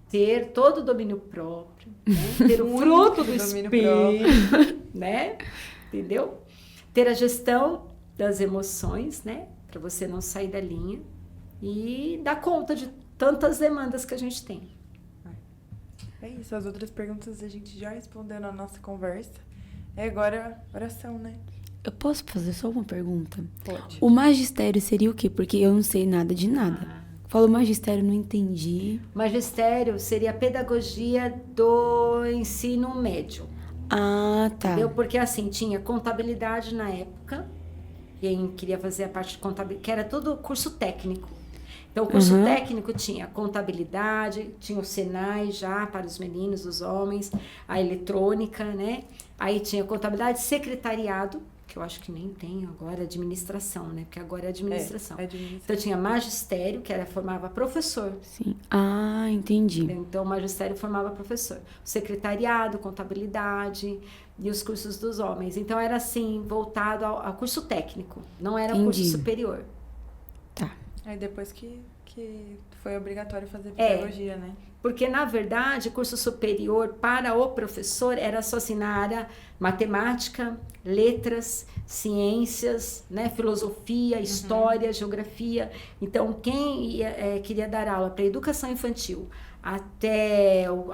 Speaker 3: ter todo o domínio próprio, né? Ter o fruto do espírito, né? Entendeu? Ter a gestão das emoções, né? Para você não sair da linha e dar conta de tantas demandas que a gente tem.
Speaker 2: É isso, as outras perguntas a gente já respondeu na nossa conversa. É agora oração, né?
Speaker 1: Eu posso fazer só uma pergunta?
Speaker 2: Pode.
Speaker 1: O magistério seria o quê? Porque eu não sei nada de nada. Falou magistério, não entendi.
Speaker 3: Magistério seria a pedagogia do ensino médio.
Speaker 1: Ah, tá.
Speaker 3: Entendeu? Porque assim, tinha contabilidade na época, quem queria fazer a parte de contabilidade, que era tudo curso técnico. Então, o curso técnico tinha contabilidade, tinha o Senai já para os meninos, os homens, a eletrônica, né? Aí tinha contabilidade, secretariado, que eu acho que nem tem agora, administração, né? Porque agora é administração. Então, tinha magistério, que formava professor.
Speaker 1: Sim. Ah, entendi.
Speaker 3: Então, o magistério formava professor. O secretariado, contabilidade e os cursos dos homens. Então, era assim, voltado ao curso técnico. Não era curso superior.
Speaker 1: Tá.
Speaker 2: Aí depois que foi obrigatório fazer pedagogia, né?
Speaker 3: Porque, na verdade, curso superior para o professor era só assim na área matemática, letras, ciências, né, filosofia, história, geografia. Então, quem queria dar aula para educação infantil até o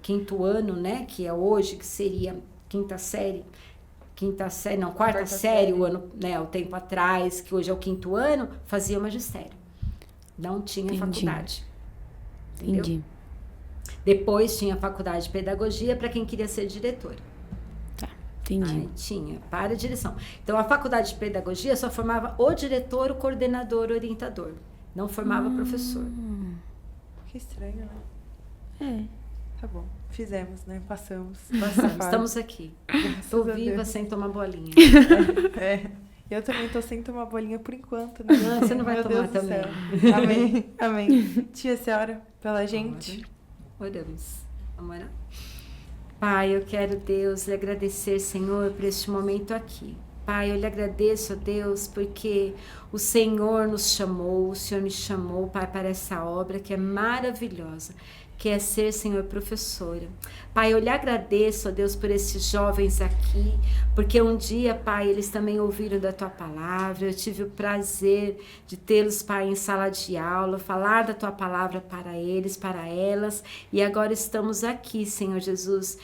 Speaker 3: 5º ano, né, que é hoje, que seria quarta série, o ano, né, o tempo atrás, que hoje é o 5º ano, fazia magistério. Não tinha faculdade. Entendeu?
Speaker 1: Entendi.
Speaker 3: Depois tinha faculdade de pedagogia para quem queria ser diretor.
Speaker 1: Tá, entendi.
Speaker 3: Aí tinha, para a direção. Então, a faculdade de pedagogia só formava o diretor, o coordenador, o orientador. Não formava professor.
Speaker 2: Que estranho, né?
Speaker 1: É.
Speaker 2: Tá bom. Fizemos, né? Passamos.
Speaker 3: Estamos aqui. Estou viva sem tomar bolinha.
Speaker 2: É. Eu também tô sem tomar bolinha por enquanto, né?
Speaker 3: Não, você não vai
Speaker 2: Meu
Speaker 3: tomar
Speaker 2: Deus do
Speaker 3: também.
Speaker 2: céu. Amém. Amém. Tia, senhora, pela gente.
Speaker 3: Oramos. Vamos orar? Pai, eu quero, Deus, lhe agradecer, Senhor, por este momento aqui. Pai, eu lhe agradeço, Deus, porque o Senhor nos chamou, o Senhor me chamou, Pai, para essa obra que é maravilhosa, que é ser, Senhor, professora. Pai, eu lhe agradeço, ó Deus, por esses jovens aqui, porque um dia, Pai, eles também ouviram da Tua palavra, eu tive o prazer de tê-los, Pai, em sala de aula, falar da Tua palavra para eles, para elas, e agora estamos aqui, Senhor Jesus,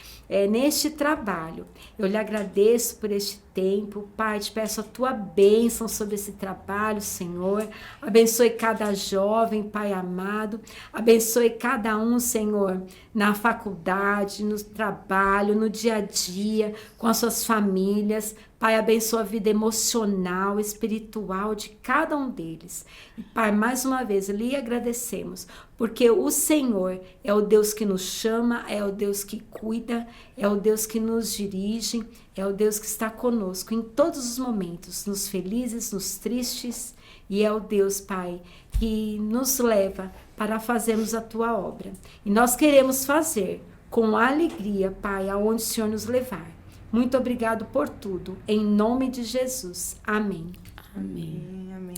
Speaker 3: neste trabalho. Eu lhe agradeço por este tempo, Pai, te peço a Tua bênção sobre esse trabalho, Senhor, abençoe cada jovem, Pai amado, abençoe cada um, Senhor, na faculdade, no trabalho, no dia a dia, com as suas famílias. Pai, abençoa a vida emocional, espiritual de cada um deles. E, Pai, mais uma vez, lhe agradecemos, porque o Senhor é o Deus que nos chama, é o Deus que cuida, é o Deus que nos dirige, é o Deus que está conosco em todos os momentos, nos felizes, nos tristes, e é o Deus, Pai, que nos leva para fazermos a Tua obra. E nós queremos fazer com alegria, Pai, aonde o Senhor nos levar. Muito obrigado por tudo. Em nome de Jesus. Amém.
Speaker 2: Amém. Amém.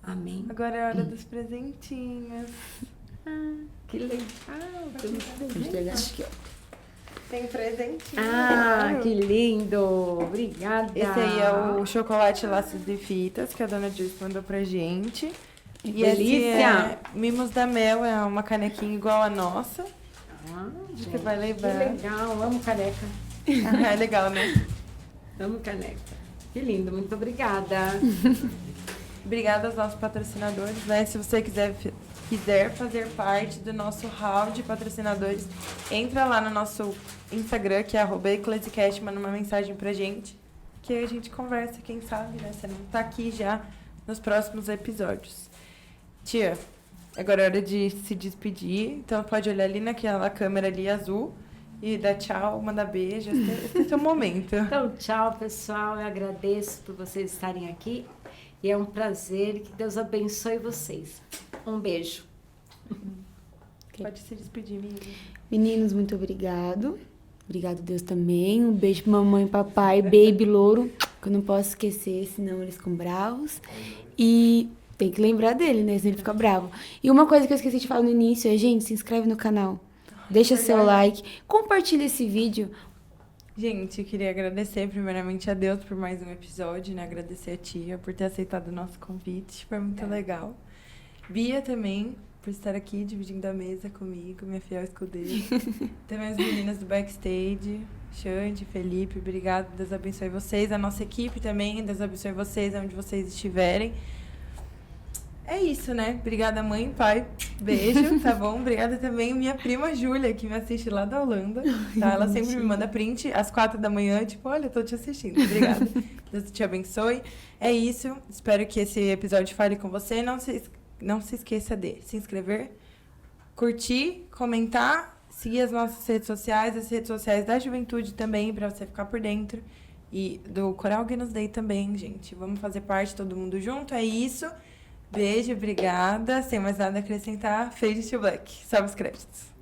Speaker 3: Amém.
Speaker 2: Agora é a hora dos presentinhos.
Speaker 3: Que legal.
Speaker 1: Vamos pegar aqui, ó.
Speaker 2: Tem presentinho.
Speaker 3: Que lindo. Obrigada.
Speaker 2: Esse aí é o chocolate laços de fitas que a dona Joyce mandou pra gente.
Speaker 3: Que
Speaker 2: E esse
Speaker 3: delícia.
Speaker 2: é Mimos da Mel, é uma canequinha igual a nossa.
Speaker 3: Gente,
Speaker 2: Você vai
Speaker 3: que
Speaker 2: levar.
Speaker 3: legal. Amo caneca.
Speaker 2: É legal, né?
Speaker 3: Amo caneca. Que lindo. Muito obrigada.
Speaker 2: Obrigada aos nossos patrocinadores, né? Se você quiser fazer parte do nosso hall de patrocinadores, entra lá no nosso Instagram, que é @eclesiascast, manda uma mensagem pra gente, que aí a gente conversa, quem sabe, né? Você não tá aqui já nos próximos episódios. Tia, agora é hora de se despedir, então pode olhar ali naquela câmera ali azul e dar tchau, mandar beijo, esse é o seu momento.
Speaker 3: Então, tchau, pessoal. Eu agradeço por vocês estarem aqui. E é um prazer. Que Deus abençoe vocês. Um beijo.
Speaker 2: Pode se despedir, menina.
Speaker 1: Meninos, muito obrigado. Obrigado, Deus, também. Um beijo pra mamãe, papai, baby, louro, que eu não posso esquecer, senão eles ficam bravos. E tem que lembrar dele, né? Senão ele fica bravo. E uma coisa que eu esqueci de falar no início é, gente, se inscreve no canal. Deixa seu like. Compartilha esse vídeo.
Speaker 2: Gente, eu queria agradecer primeiramente a Deus por mais um episódio, né? Agradecer a tia por ter aceitado o nosso convite, foi muito legal. Bia também, por estar aqui dividindo a mesa comigo, minha fiel escudeira. Também as meninas do backstage, Xande, Felipe, obrigado, Deus abençoe vocês. A nossa equipe também, Deus abençoe vocês, onde vocês estiverem. É isso, né? Obrigada, mãe e pai. Beijo, tá bom? Obrigada também minha prima Júlia, que me assiste lá da Holanda. Tá? Ela sempre me manda print às 4 da manhã, tipo, olha, tô te assistindo. Obrigada. Deus te abençoe. É isso. Espero que esse episódio fale com você. Não se esqueça de se inscrever, curtir, comentar, seguir as nossas redes sociais, as redes sociais da Juventude também, pra você ficar por dentro. E do Coral Agnus Dei também, gente. Vamos fazer parte, todo mundo junto. É isso. Beijo, obrigada. Sem mais nada a acrescentar, Fade to Black. Salve os créditos.